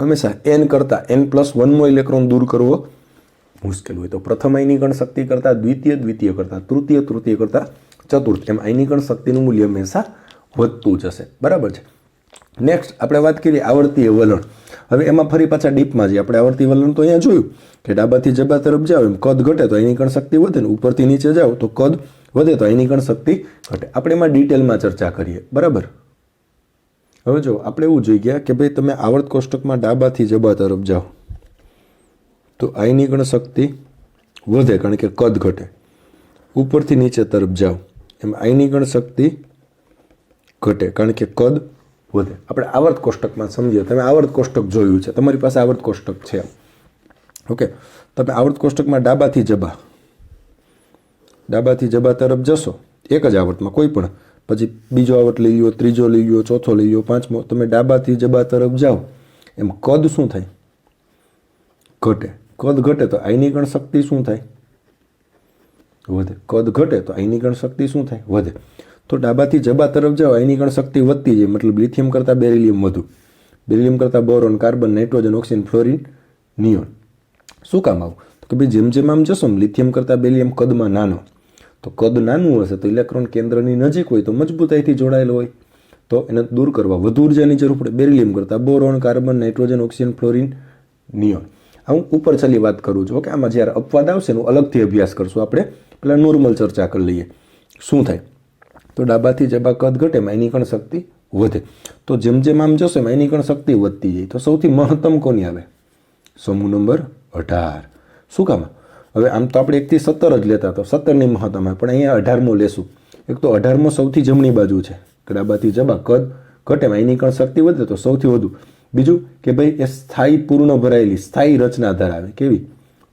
હંમેશા n કરતાં n+1મો ઇલેક્ટ્રોન દૂર કરવો મુશ્કેલ હોય. તો પ્રથમ આયનીકરણ શક્તિ કરતાં દ્વિતીય, દ્વિતીય કરતાં તૃતીય, તૃતીય કરતાં ચતુર્થ, એમ આયનીકરણ શક્તિનું મૂલ્ય હંમેશા વધતું જશે. બરાબર છે. નેક્સ્ટ આપણે વાત કરીએ આવર્તીય વલણ. હવે એમાં ફરી પાછા ડીપમાં જઈએ. આપણે આવર્તીય વલણ તો અહીંયા જોયું કે ડાબાથી જબા તરફ જાઓ એમ કદ ઘટે તો આયનીકરણ શક્તિ વધે, ને ઉપરથી નીચે જાઓ તો કદ વધે તો આયનીકરણ શક્તિ ઘટે. આપણે એમાં ડિટેલમાં ચર્ચા કરીએ. બરાબર. હવે જો આપણે એવું જોઈ ગયા કે ભાઈ તમે આવર્ત કોષ્ટકમાં ડાબાથી જબા તરફ જાઓ તો આયનીકરણ શક્તિ વધે કારણ કે કદ ઘટે. ઉપરથી નીચે તરફ જાઓ એમ આયનીકરણ શક્તિ ઘટે કારણ કે કદ વધે. આપણે આવર્ત કોષ્ટકમાં સમજીએ. તમે આવર્ત કોષ્ટક જોયું છે, તમારી પાસે આવર્ત કોષ્ટક છે. ઓકે. તમે આવર્ત કોષ્ટકમાં ડાબાથી જબા તરફ જશો એક જ આવર્તમાં, કોઈ પણ, પછી બીજો આવર્ત લઈ લો, ત્રીજો લઈ લો, ચોથો લઈ લો, પાંચમો, તમે ડાબાથી જબા તરફ જાઓ એમ કદ શું થાય? ઘટે. કદ ઘટે તો આયનીકરણ શક્તિ શું થાય? વધે. કદ ઘટે તો આયનીકરણ શક્તિ શું થાય? વધે. તો ડાબાથી જબા તરફ જાઓ આયનીકરણ શક્તિ વધતી જાય, મતલબ લિથિયમ કરતાં બેરિલિયમ વધુ, બેરિલિયમ કરતાં boron, carbon, nitrogen, oxygen, fluorine, neon. શું કામ આવું? તો કે ભાઈ જેમ જેમ આમ જશો લિથિયમ કરતાં બેરિલિયમ કદમાં નાનો, તો કદ નાનું હશે તો ઇલેક્ટ્રોન કેન્દ્રની નજીક હોય તો મજબૂતાઈથી જોડાયેલો હોય તો એને દૂર કરવા વધુ ઉર્જાની જરૂર પડે. બેરિલિયમ કરતાં boron, carbon, nitrogen, oxygen, fluorine, neon. હું ઉપર છેલ્લી વાત કરું છું કે આમાં જ્યારે અપવાદ આવશે એનો અલગથી અભ્યાસ કરશું. આપણે પહેલાં નોર્મલ ચર્ચા કરી લઈએ. શું થાય? તો ડાબાથી જબા કદ ઘટે એમ આયનીકરણ શક્તિ વધે. તો જેમ જેમ આમ જશો એમ આયનીકરણ શક્તિ વધતી જાય. તો સૌથી મહત્તમ કોની આવે? સમૂહ નંબર 18. શું કામ? હવે આમ તો આપણે 1 થી 17 જ લેતા, તો 17ની મહત્તમ આવે, પણ અહીંયા 18મો લેશું. એક તો 18મો સૌથી જમણી બાજુ છે, ડાબાથી જબા કદ ઘટે આયનીકરણ શક્તિ વધે તો સૌથી વધુ. બીજું કે ભાઈ એ સ્થાયી પૂર્ણ ભરાયેલી સ્થાયી રચના ધરાવે. કેવી?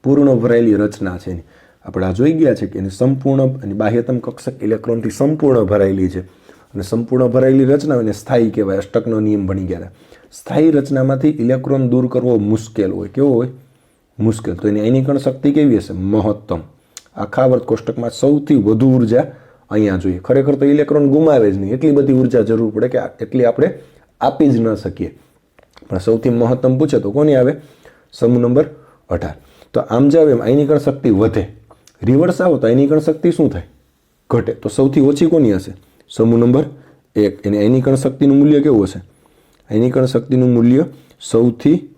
પૂર્ણ ભરાયેલી રચના છે એની. આપણે આ જોઈ ગયા છે કે એની સંપૂર્ણ અને બાહ્યતમ કક્ષક ઇલેક્ટ્રોનથી સંપૂર્ણ ભરાયેલી છે, અને સંપૂર્ણ ભરાયેલી રચના એને સ્થાયી કહેવાય. અષ્ટકનો નિયમ ભણી ગયા. સ્થાયી રચનામાંથી ઇલેક્ટ્રોન દૂર કરવો મુશ્કેલ હોય. કેવો હોય? મુશ્કેલ. તો એની આયનીકરણ શક્તિ કેવી હશે? મહત્તમ. આખા આવર્ત કોષ્ટકમાં સૌથી વધુ ઉર્જા અહીંયા જોઈએ. ખરેખર તો ઇલેક્ટ્રોન ગુમાવે જ નહીં, એટલી બધી ઉર્જા જરૂર પડે કે એટલી આપણે આપી જ ન શકીએ, પણ સૌથી મહત્તમ પૂછે તો કોની આવે? સમૂહ નંબર 18. તો આમ જાવ એમ આયનીકરણ શક્તિ વધે. રિવર્સ આવો તો આયનીકરણ શક્તિ શું થાય? ઘટે. તો સૌથી ઓછી કોની હશે? સમૂહ નંબર 1. એની આયનીકરણ શક્તિનું મૂલ્ય કેવું હશે? આયનીકરણ શક્તિનું મૂલ્ય સૌથી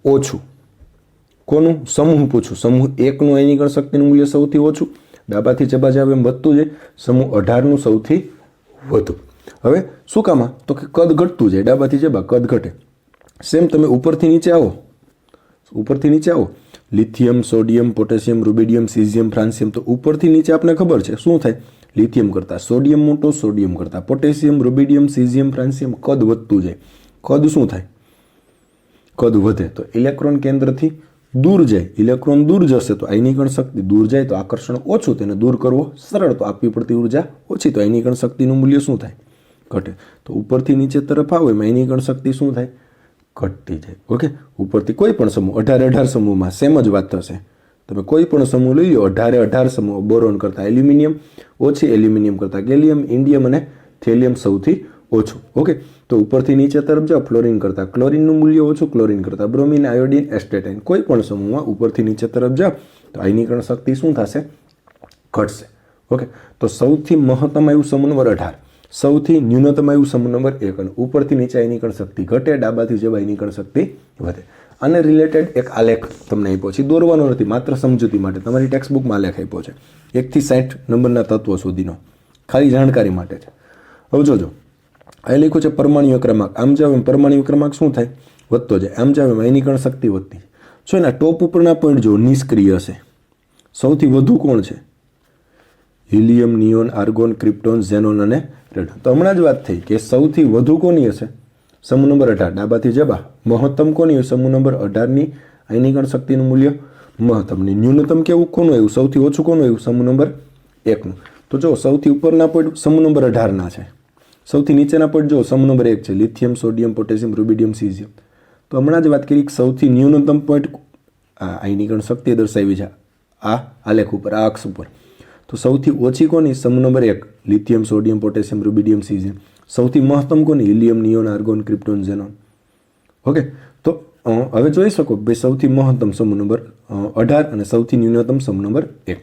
ઓછું કોનું? સમૂહ પૂછું. સમૂહ 1નું આયનીકરણ શક્તિનું મૂલ્ય સૌથી ઓછું, ડાબાથી જબા જાવ એમ વધતું જાય. સમૂહ 18નું સૌથી વધુ. હવે શું કામ? તો કે કદ ઘટતું જાય, ડાબાથી જબા કદ ઘટે. સેમ તમે ઉપરથી નીચે આવો, lithium, sodium, potassium, rubidium, caesium, francium, તો ઉપરથી નીચે આપણે ખબર છે શું થાય? લિથિયમ કરતાં સોડિયમ મોટો, સોડિયમ કરતાં પોટેશિયમ, રૂબિડિયમ, સીઝિયમ, ફ્રાન્સિયમ, કદ વધતું જાય. કદ શું થાય? કદ વધે. તો ઇલેક્ટ્રોન કેન્દ્રથી દૂર જાય, ઇલેક્ટ્રોન દૂર જશે તો આયનીકરણ શક્તિ દૂર જાય તો આકર્ષણ ઓછું, તેને દૂર કરવો સરળ, તો આપવી પડતી ઉર્જા ઓછી, તો આયનીકરણ શક્તિનું મૂલ્ય શું થાય? ઘટે. તો ઉપરથી નીચે તરફ આવે એમાં આયનીકરણ શક્તિ શું થાય? ઘટતી જાય. ઓકે, ઉપરથી કોઈ પણ સમૂહ 18 સમૂહમાં સેમ જ વાત થશે. તમે કોઈ પણ સમૂહ લઈ લો, 18 સમૂહ, બોરોન કરતાં એલ્યુમિનિયમ ઓછી, એલ્યુમિનિયમ કરતાં ગેલિયમ, ઇન્ડિયમ અને થેલિયમ સૌથી ઓછું. ઓકે, તો ઉપરથી નીચે તરફ જાઓ, ફ્લોરિન કરતાં ક્લોરિનનું મૂલ્ય ઓછું, ક્લોરિન કરતાં બ્રોમિન, આયોડિન, એસ્ટેટાઇન, કોઈ પણ સમૂહમાં ઉપરથી નીચે તરફ જાઓ તો આયનીકરણ શક્તિ શું થશે? ઘટશે. ઓકે, તો સૌથી મહત્તમ આવ્યું સમૂહ નંબર 18, સૌથી ન્યૂનતમ આવ્યું સમૂહ નંબર 1, અને ઉપરથી નીચે આયનીકરણ શક્તિ ઘટે, ડાબાથી જવા આયનીકરણ શક્તિ વધે. આને રિલેટેડ એક આલેખ તમને આપ્યો છે, દોરવાનો નથી, માત્ર સમજૂતી માટે. તમારી ટેક્સ્ટ બુકમાં આલેખ આપ્યો છે 1 થી 60 નંબરના તત્વો સુધીનો, ખાલી જાણકારી માટે છે. હવે જોજો, અહીં લખ્યું છે પરમાણ્વીય ક્રમાંક. આમ જાવ એમ પરમાણ્વીય ક્રમાંક શું થાય? વધતો જાય. આમ જાવ એમ આયનીકરણ શક્તિ વધતી. જો એના ટોપ ઉપરના પોઈન્ટ જો નિષ્ક્રિય હશે, સૌથી વધુ કોણ છે? Helium, neon, argon, krypton, xenon અને રેડોન. તો હમણાં જ વાત થઈ કે સૌથી વધુ કોની હશે? સમૂહ નંબર 18, ડાબાથી જબા. મહત્તમ કોની હોય? સમૂહ નંબર 18ની આયનીકરણ શક્તિનું મૂલ્ય મહત્તમની. ન્યૂનતમ કેવું કોનું આવ્યું? સૌથી ઓછું કોનું આવ્યું? સમૂહ નંબર 1નું. તો જો સૌથી ઉપરના પોઈન્ટ સમૂહ નંબર 18ના છે, સૌથી નીચેના પોઈન્ટ જો સમૂહ નંબર 1 છે, lithium, sodium, potassium, rubidium, caesium. તો હમણાં જ વાત કરી કે સૌથી ન્યૂનતમ પોઈન્ટ આયનીકરણ શક્તિ દર્શાવી છે આ આલેખ ઉપર, આ અક્ષ ઉપર. તો સૌથી ઓછી કોની? સમૂહ number 1, lithium, sodium, potassium, rubidium, caesium. સૌથી મહત્તમ કોની? Helium, neon, argon, krypton, xenon. Okay, તો હવે જોઈ શકો ભાઈ સૌથી મહત્તમ સમૂહ નંબર 18 અને સૌથી ન્યૂનતમ સમૂહ નંબર 1.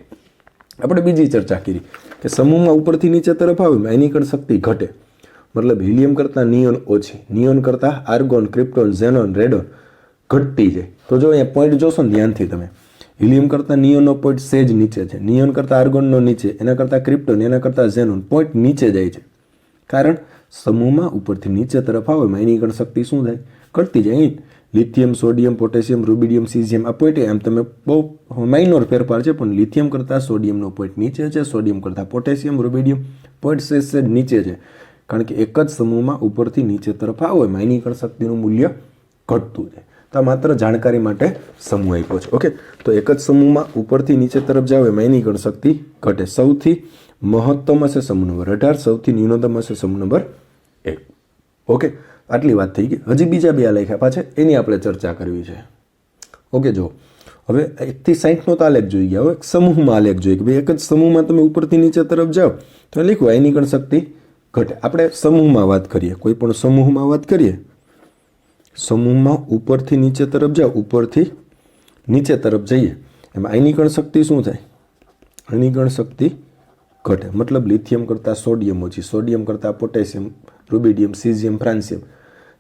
આપણે બીજી ચર્ચા કરી કે સમૂહમાં ઉપરથી નીચે તરફ આવે આયનીકરણ શક્તિ ઘટે, મતલબ હિલિયમ કરતાં નિયોન ઓછી, નિયોન કરતાં આર્ગોન, ક્રિપ્ટોન, ઝેનોન, રેડોન ઘટતી જાય. તો જો અહીંયા પોઈન્ટ જોશો ને ધ્યાનથી તમે, હિલિયમ કરતાં નિયોનનો પોઈન્ટ સેજ નીચે છે, નિયોન કરતાં આર્ગોનનો નીચે, એના કરતાં ક્રિપ્ટોન, એના કરતાં ઝેનોન પોઈન્ટ નીચે જાય છે. કારણ સમૂહમાં ઉપરથી નીચે તરફ આવે આયનીકરણ શક્તિ શું થાય? ઘટતી જાય. અહીં lithium, sodium, potassium, rubidium, caesium આ પોઈન્ટ એમ તમે બહુ માઇનોર ફેરફાર છે, પણ લિથિયમ કરતાં સોડિયમનો પોઈન્ટ નીચે છે, સોડિયમ કરતાં પોટેશિયમ, રૂબિડિયમ પોઈન્ટ સેજ નીચે છે. કારણ કે એક જ સમૂહમાં ઉપરથી નીચે તરફ આવે આયનીકરણ શક્તિનું મૂલ્ય ઘટતું જાય. તો આ માત્ર જાણકારી માટે સમૂહ આપ્યો છે. ઓકે, તો એક જ સમૂહમાં ઉપરથી નીચે તરફ જાવ આયનીકરણ શક્તિ ઘટે. સૌથી મહત્તમ હશે સમૂહ નંબર 18, સૌથી ન્યૂનતમ હશે સમૂહ નંબર 1. ઓકે, આટલી વાત થઈ ગઈ. હજી બીજા બે આલેખ આપ્યા છે, એની આપણે ચર્ચા કરવી છે. ઓકે, જો હવે 1 થી 60નો તો આલેખ જોઈ ગયા, હવે સમૂહમાં આલેખ જોઈએ કે ભાઈ એક જ સમૂહમાં તમે ઉપરથી નીચે તરફ જાઓ તો લખ્યું આયનીકરણ શક્તિ ઘટે. આપણે સમૂહમાં વાત કરીએ, કોઈ પણ સમૂહમાં વાત કરીએ, સમૂહમાં ઉપરથી નીચે તરફ જાઓ, ઉપરથી નીચે તરફ જઈએ એમાં આયનીકરણ શક્તિ શું થાય? આયનીકરણ શક્તિ ઘટે. મતલબ લિથિયમ કરતાં સોડિયમ ઓછી, સોડિયમ કરતાં પોટેશિયમ, રૂબિડિયમ, સીઝિયમ, ફ્રાન્સિયમ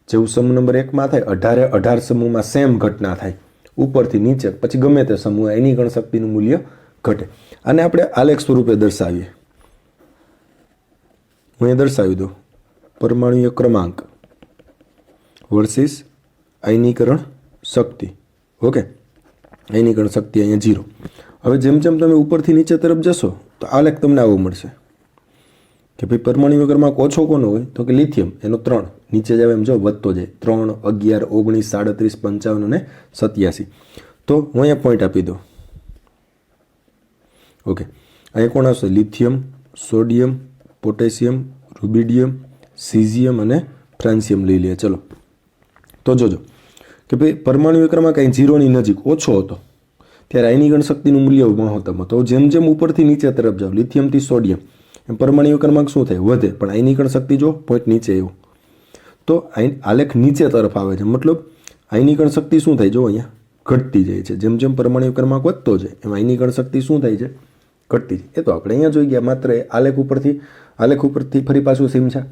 જેવું સમૂહ નંબર 1માં થાય, 18 સમૂહમાં સેમ ઘટના થાય. ઉપરથી નીચે પછી ગમે તે સમૂહ આયનીકરણ શક્તિનું મૂલ્ય ઘટે. આને આપણે આલેખ સ્વરૂપે દર્શાવીએ. હું એ દર્શાવી દઉં, પરમાણુય ક્રમાંક વર્સિસ આયનીકરણ શક્તિ. ઓકે, આયનીકરણ શક્તિ અહીંયા 0. હવે જેમ જેમ તમે ઉપરથી નીચે તરફ જશો તો આલેખ તમને આવો મળશે કે ભાઈ પરમાણુય ક્રમાંક ઓછો કોનો હોય? તો કે લિથિયમ, એનો 3. નીચે જાવ એમ જો વધતો જાય, 3, 11, 19, 37, 55 અને 87. તો હું અહીંયા પોઈન્ટ આપી દઉં. ઓકે, અહીંયા કોણ આવશે? Lithium, sodium, potassium, rubidium, caesium અને ફ્રાન્સિયમ લઈ લઈએ. ચલો, તો જોજો કે ભાઈ પરમાણુય ક્રમાંક અહીં 0ની નજીક ઓછો હતો ત્યારે આયનીકરણ શક્તિનું મૂલ્ય મહત્તમ હતો. જેમ જેમ ઉપરથી નીચે તરફ જાઓ, લિથિયમથી સોડિયમ, એમ પરમાણુય ક્રમાંક શું થાય? વધે. પણ આયનીકરણ શક્તિ જો પોઈન્ટ નીચે આવ્યો તો આલેખ નીચે તરફ આવે છે, મતલબ આયનીકરણ શક્તિ શું થાય? જો અહીંયા ઘટતી જાય છે. જેમ જેમ પરમાણુય ક્રમાંક વધતો જાય એમ આયનીકરણ શક્તિ શું થાય છે? ઘટતી જાય. એ તો આપણે અહીંયા જોઈ ગયા, માત્ર આલેખ ઉપરથી ફરી પાછું સમજ્યા.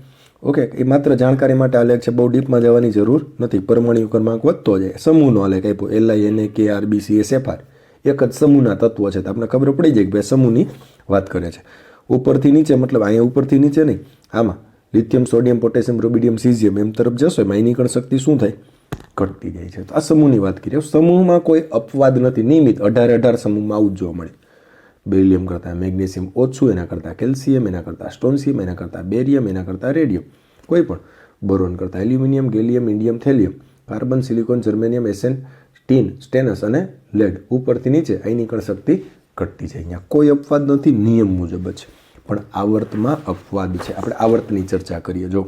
ઓકે, એ માત્ર જાણકારી માટે આલેખ છે, બહુ ડીપમાં જવાની જરૂર નથી. પરમાણુય ક્રમાંક વધતો જાય, સમૂહનો આલેખ આપ્યો, Li, Na, K, R, B, C, S, F, R એક જ સમૂહના તત્વો છે. તો આપણે ખબર પડી જાય કે ભાઈ સમૂહની વાત કરે છે. ઉપરથી નીચે મતલબ અહીંયા ઉપરથી નીચે નહીં, આમાં lithium, sodium, potassium, rubidium, caesium એમ તરફ જશો એમ આયનીકરણ શક્તિ શું થાય? ઘટતી જાય છે. તો આ સમૂહની વાત કરીએ. સમૂહમાં કોઈ અપવાદ નથી, નિયમિત 18 સમૂહમાં આવું જ જોવા મળે. બેરિયમ કરતાં મેગ્નેશિયમ ઓછું, એના કરતાં કેલ્શિયમ, એના કરતાં સ્ટોન્સિયમ, એના કરતાં બેરિયમ, એના કરતાં રેડિયમ, કોઈ પણ બોરોન કરતાં aluminium, gallium, indium, thallium, carbon, silicon, germanium, એસેન, ટીન, સ્ટેનસ અને લેડ ઉપરથી નીચે આયનીકરણ શક્તિ ઘટતી જાય. અહીંયા કોઈ અપવાદ નથી, નિયમ મુજબ જ છે, પણ આવર્તમાં અપવાદ છે. આપણે આવર્તની ચર્ચા કરીએ. જો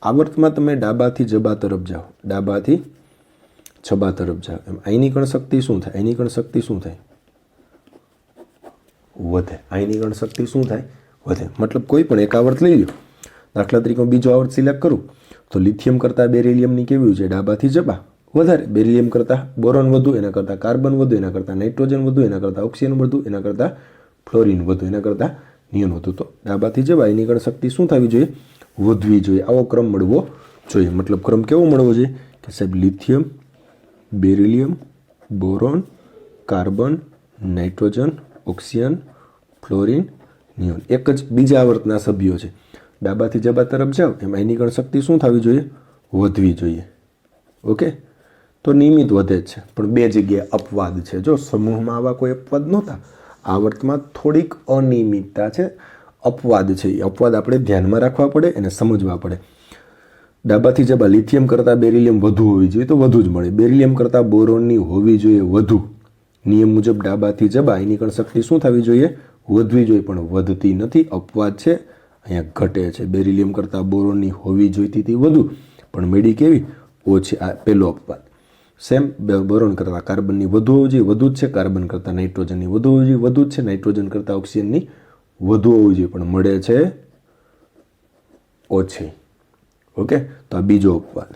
આવર્તમાં તમે ડાબાથી જબા તરફ જાઓ, ડાબાથી છબા તરફ જાઓ, એમ આયનીકરણ શક્તિ શું થાય? આયનીકરણ શક્તિ શું થાય? વધે. આયનીકરણ શક્તિ શું થાય? વધે. મતલબ કોઈ પણ એક આવર્ત લઈ લો. દાખલા તરીકે હું બીજો આવર્ત સિલેક્ટ કરું તો લિથિયમ કરતાં બેરિલિયમની કેવી છે? ડાબાથી જબા વધારે. બેરિલિયમ કરતાં બોરોન વધુ, એના કરતાં કાર્બન વધુ, એના કરતાં નાઇટ્રોજન વધુ, એના કરતાં ઓક્સિજન વધુ, એના કરતાં ફ્લોરિન વધુ, એના કરતાં નિયોન વધુ. તો ડાબાથી જબા આયનીકરણ શક્તિ શું થવી જોઈએ? વધવી જોઈએ. આવો ક્રમ મળવો જોઈએ. મતલબ ક્રમ કેવો મળવો જોઈએ કે સાહેબ lithium, beryllium, boron, carbon, nitrogen, oxygen, fluorine, neon. એક જ બીજા આવર્તના સભ્યો છે. ડાબાથી જબા તરફ જાઓ એમ આયનીકરણ શક્તિ શું થવી જોઈએ? વધવી જોઈએ. ઓકે, તો નિયમિત વધે જ છે, પણ બે જગ્યાએ અપવાદ છે. જો સમૂહમાં આવા કોઈ અપવાદ નહોતા, આવર્તમાં થોડીક અનિયમિતતા છે, અપવાદ છે. એ અપવાદ આપણે ધ્યાનમાં રાખવા પડે અને સમજવા પડે. ડાબાથી જબા લિથિયમ કરતાં બેરિલિયમ વધુ હોવી જોઈએ તો વધુ જ મળે. બેરિલિયમ કરતાં બોરોનની હોવી જોઈએ વધુ. નિયમ મુજબ ડાબાથી જબા આયનીકરણ શક્તિ શું થવી જોઈએ? વધવી જોઈએ, પણ વધતી નથી. અપવાદ છે, અહીંયા ઘટે છે. બેરિલિયમ કરતાં બોરોનની હોવી જોઈતી હતી વધુ, પણ મેળી કેવી? ઓછી. આ પહેલો અપવાદ. સેમ બોરોન કરતાં કાર્બનની વધુ હોવી જોઈએ, વધુ જ છે. કાર્બન કરતાં નાઇટ્રોજનની વધુ હોવી જોઈએ, વધુ જ છે. નાઇટ્રોજન કરતાં ઓક્સિજનની વધુ હોવી જોઈએ, પણ મળે છે ઓછી. ઓકે, તો આ બીજો અપવાદ.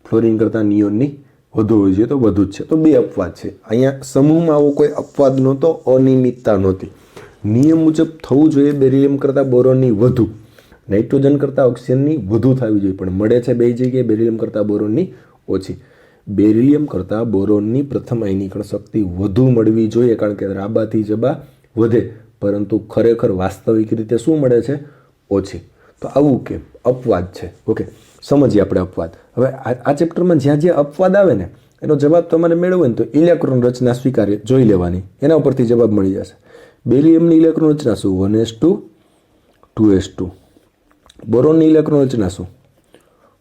ફ્લોરિન કરતાં નિયોનની વધુ હોવી જોઈએ તો વધુ જ છે. તો બે અપવાદ છે. અહીંયા સમૂહમાં આવો કોઈ અપવાદ નહોતો, અનિયમિતતા નહોતી. નિયમ મુજબ થવું જોઈએ બેરિલિયમ કરતાં બોરોનની વધુ, નાઇટ્રોજન કરતાં ઓક્સિજનની વધુ થવી જોઈએ, પણ મળે છે બે જગ્યાએ બેરિલિયમ કરતાં બોરોનની ઓછી. બેરિલિયમ કરતાં બોરોનની પ્રથમ આયનીકરણ શક્તિ વધુ મળવી જોઈએ, કારણ કે ડાબાથી જબા વધે, પરંતુ ખરેખર વાસ્તવિક રીતે શું મળે છે? ઓછી. તો આવું કેમ? અપવાદ છે. ઓકે, સમજીએ આપણે અપવાદ. હવે આ ચેપ્ટરમાં જ્યાં જ્યાં અપવાદ આવે ને એનો જવાબ તમારે મેળવો ને તો ઇલેક્ટ્રોન રચના સ્વીકાર્ય જોઈ લેવાની, એના ઉપરથી જવાબ મળી જશે. બેરિલિયમની ઇલેક્ટ્રોન રચના શું? 1s2 2s2. બોરોનની ઇલેક્ટ્રોન રચના શું?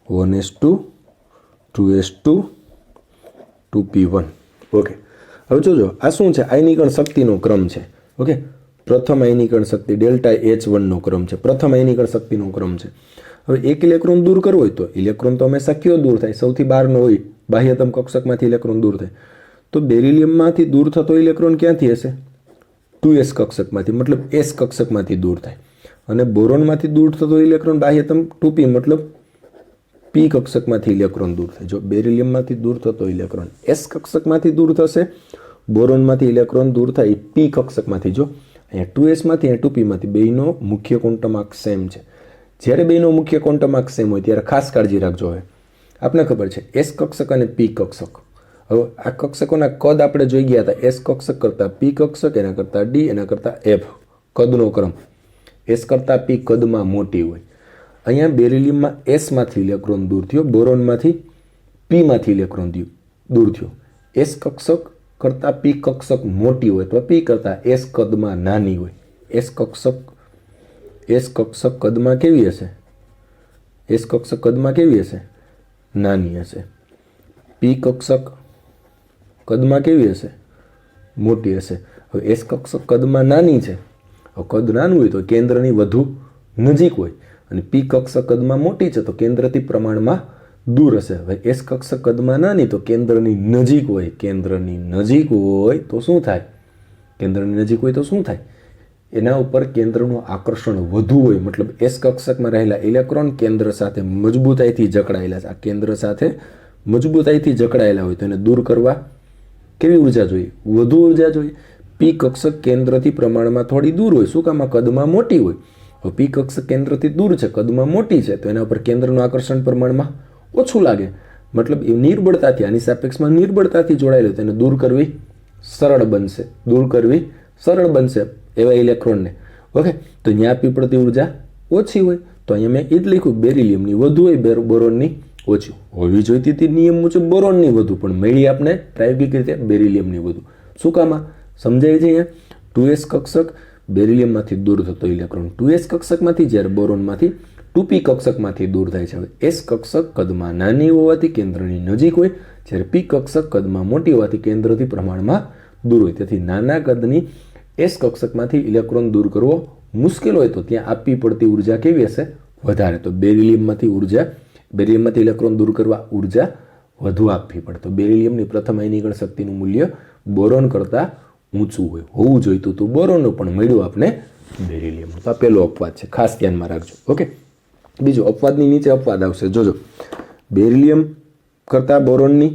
1s2 2s2 2p1. ઓકે, હવે જોજો આ શું છે? આયનીકરણ શક્તિનો ક્રમ છે. ઓકે, પ્રથમ આયનીકરણ શક્તિ ડેલ્ટા H1નો ક્રમ છે. પ્રથમ આયનીકરણ શક્તિનો ક્રમ છે. હવે એક ઇલેક્ટ્રોન દૂર કરવો હોય તો ઇલેક્ટ્રોન તો હંમેશા કયો દૂર થાય? સૌથી બહારનો હોય, બાહ્યતમ કક્ષકમાંથી ઇલેક્ટ્રોન દૂર થાય. તો બેરિલિયમમાંથી દૂર થતો ઇલેક્ટ્રોન ક્યાંથી હશે? 2s કક્ષકમાંથી, મતલબ s કક્ષકમાંથી દૂર થાય. અને બોરોનમાંથી દૂર થતો ઇલેક્ટ્રોન બાહ્યતમ 2p, મતલબ p કક્ષકમાંથી ઇલેક્ટ્રોન દૂર થાય. જો બેરિલિયમમાંથી દૂર થતો ઇલેક્ટ્રોન s કક્ષકમાંથી દૂર થશે, બોરોનમાંથી ઇલેક્ટ્રોન દૂર થાય p કક્ષકમાંથી. જો અહીંયા 2sમાંથી અને 2pમાંથી બેયનો મુખ્ય ક્વોન્ટમ સેમ છે. જ્યારે બેયનો મુખ્ય ક્વોન્ટમ સેમ હોય ત્યારે ખાસ કાળજી રાખજો. હવે આપણે ખબર છે s કક્ષક અને p કક્ષક. હવે આ કક્ષકોના કદ આપણે જોઈ ગયા હતા. s કક્ષક કરતાં p કક્ષક, એના કરતાં d, એના કરતાં f. કદનો ક્રમ s કરતાં p કદમાં મોટી હોય. અહીંયા બેરિલિયમમાં sમાંથી ઇલેક્ટ્રોન દૂર થયો, બોરોનમાંથી pમાંથી ઇલેક્ટ્રોન દૂર થયો. s કક્ષક કરતાં p કક્ષક મોટી હોય તો p કરતાં s કદમાં નાની હોય. s કક્ષક કદમાં કેવી હશે? s કક્ષક કદમાં કેવી હશે? નાની હશે. p કક્ષક કદમાં કેવી હશે? મોટી હશે. હવે s કક્ષક કદમાં નાની છે. હવે કદ નાનું હોય તો કેન્દ્રની વધુ નજીક હોય, અને p કક્ષક કદમાં મોટી છે તો કેન્દ્રથી પ્રમાણમાં દૂર હશે. હવે s કક્ષક કદમાં નાની તો કેન્દ્રની નજીક હોય. કેન્દ્રની નજીક હોય તો શું થાય? કેન્દ્રની નજીક હોય તો શું થાય? એના ઉપર કેન્દ્રનું આકર્ષણ વધુ હોય. મતલબ s કક્ષકમાં રહેલા ઇલેક્ટ્રોન કેન્દ્ર સાથે મજબૂતાઈથી જકડાયેલા છે. આ કેન્દ્ર સાથે મજબૂતાઈથી જકડાયેલા હોય તો એને દૂર કરવા કેવી ઉર્જા જોઈએ? વધુ ઉર્જા જોઈએ. p કક્ષક કેન્દ્રથી પ્રમાણમાં થોડી દૂર હોય. શું કામ? કદમાં મોટી હોય. હવે p કક્ષક કેન્દ્રથી દૂર છે, કદમાં મોટી છે, તો એના ઉપર કેન્દ્રનું આકર્ષણ પ્રમાણમાં ઓછું લાગે. મતલબ એ નિર્બળતાથી, આની સાપેક્ષમાં નિર્બળતાથી જોડાયેલું, તેને દૂર કરવી સરળ બનશે. દૂર કરવી સરળ બનશે એવા ઇલેક્ટ્રોનને. ઓકે, તો ત્યાં p પ્રતિ ઉર્જા ઓછી હોય. તો અહીંયા મેં એ જ લખ્યું, બેરિલિયમની વધુ હોય, બોરોનની ઓછી હોવી જોઈતી હતી નિયમ મુજબ બોરોનની વધુ, પણ મળી આપણે પ્રાયોગિક રીતે બેરિલિયમની વધુ. શું કામ? સમજાય છે અહીંયા? 2s કક્ષક બેરિલિયમમાંથી દૂર થતો ઇલેક્ટ્રોન 2s કક્ષકમાંથી, જ્યારે બોરોનમાંથી 2p કક્ષકમાંથી દૂર થાય છે. હવે s કક્ષક કદમાં નાની હોવાથી કેન્દ્રની નજીક હોય, જ્યારે p કક્ષક કદમાં મોટી હોવાથી કેન્દ્રથી પ્રમાણમાં દૂર હોય. તેથી નાના કદની s કક્ષકમાંથી ઇલેક્ટ્રોન દૂર કરવો મુશ્કેલ હોય તો ત્યાં આપવી પડતી ઉર્જા કેવી હશે? વધારે. તો બેરિલિયમમાંથી ઇલેક્ટ્રોન દૂર કરવા ઉર્જા વધુ આપવી પડે. તો બેરિલિયમની પ્રથમ આયનીકરણ શક્તિનું મૂલ્ય બોરોન કરતાં ઊંચું હોવું જોઈતું હતું બોરોનનું, પણ મળ્યું આપણે બેરિલિયમનું. તો આ પહેલો અપવાદ છે, ખાસ ધ્યાનમાં રાખજો. ઓકે, બીજો અપવાદની નીચે અપવાદ આવશે. જોજો, બેરિલિયમ કરતાં બોરોનની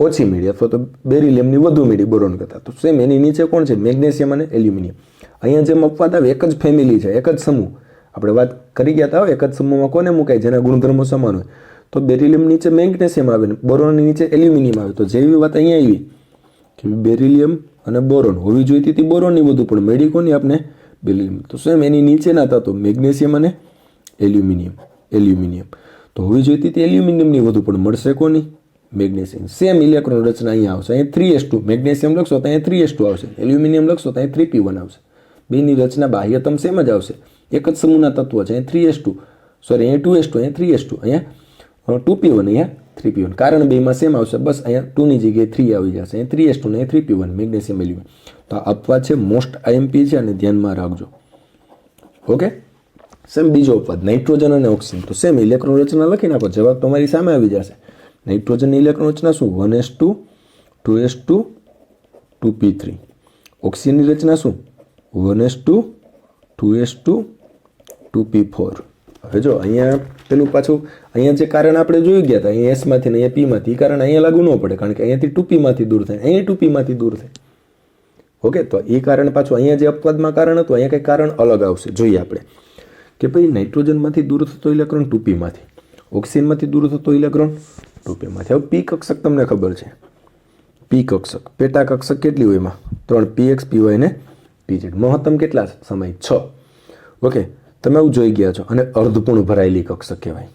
ઓછી મળી અથવા તો બેરિલિયમની વધુ મળી બોરોન કરતાં. તો સેમ એની નીચે કોણ છે? મેગ્નેશિયમ અને એલ્યુમિનિયમ. અહીંયા જેમ અપવાદ આવે એક જ ફેમિલી છે, એક જ સમૂહ. આપણે વાત કરી ગયા હતા, એક જ સમૂહમાં કોને મુકાય જેના ગુણધર્મો સમાન હોય. તો બેરિલિયમ નીચે મેગ્નેશિયમ આવે ને બોરોનની નીચે એલ્યુમિનિયમ આવે. તો જેવી વાત અહીંયા આવી કે બેરિલિયમ અને બોરોન હોવી જોઈતી હતી બોરોનની વધુ, પણ મળી કોની આપણે? બેરિલિયમ. તો સેમ એની નીચેના તત્વો મેગ્નેશિયમ અને એલ્યુમિનિયમ તો હોવી જોઈતી હતી એલ્યુમિનિયમની વધુ, પણ મળશે કોની? મેગ્નેશિયમ. સેમ ઇલેક્ટ્રોન રચના અહીંયા આવશે. અહીંયા 3s2 મેગ્નેશિયમ લખશો તો અહીંયા 3s2 આવશે, એલ્યુમિનિયમ લખશો તો અહીંયા 3p1 આવશે. બેની રચના બાહ્યતમ સેમ જ આવશે, એક જ સમૂહના તત્વો છે. અહીંયા 3s2 સોરી અહીંયા 2s2 અહીંયા 3s2 અહીંયા 2p1 અહીંયા 3p1, કારણ બેમાં સેમ આવશે. બસ અહીંયા 2 ની જગ્યાએ 3 આવી જશે. અહીંયા 3s2 ને 3p1 મેગ્નેશિયમ એલ્યુમિનિયમ. તો આ અપવાદ છે, મોસ્ટ IMP છે અને ધ્યાનમાં રાખજો. ઓકે, સેમ બીજો અપવાદ નાઇટ્રોજન અને ઓક્સિજન. તો સેમ ઇલેક્ટ્રોન રચના લખી નાખો, જવાબ તમારી સામે આવી જશે. નાઇટ્રોજનની ઇલેક્ટ્રોન રચના શું? 1s2 2s2 2p3. ઓક્સિજનની રચના શું? 1s2 2s2 2p4. હવે જો અહીંયા પેલું પાછું અહીંયા જે કારણ આપણે જોઈ ગયા હતા, અહીંયા એસમાંથી ને અહીંયા પીમાંથી, કારણ અહીંયા લાગુ ન પડે, કારણ કે અહીંયાથી 2pમાંથી દૂર થાય, અહીંયા 2pમાંથી દૂર થાય. ઓકે, તો એ કારણ પાછું અહીંયા જે અપવાદમાં કારણ હતું અહીંયા કંઈ કારણ અલગ આવશે. જોઈએ આપણે કે ભાઈ નાઇટ્રોજનમાંથી દૂર થતો ઇલેક્ટ્રોન 2pમાંથી, ઓક્સિજનમાંથી દૂર થતો ઇલેક્ટ્રોન 2pમાંથી. હવે પી કક્ષક તમને ખબર છે, પી કક્ષક પેટા કક્ષક કેટલી હોય એમાં? 3 px py ને pz. મહત્તમ કેટલા સમય? 6. ઓકે, તમે આવું જોઈ ગયા છો. અને અર્ધપૂર્ણ ભરાયેલી કક્ષક કહેવાય.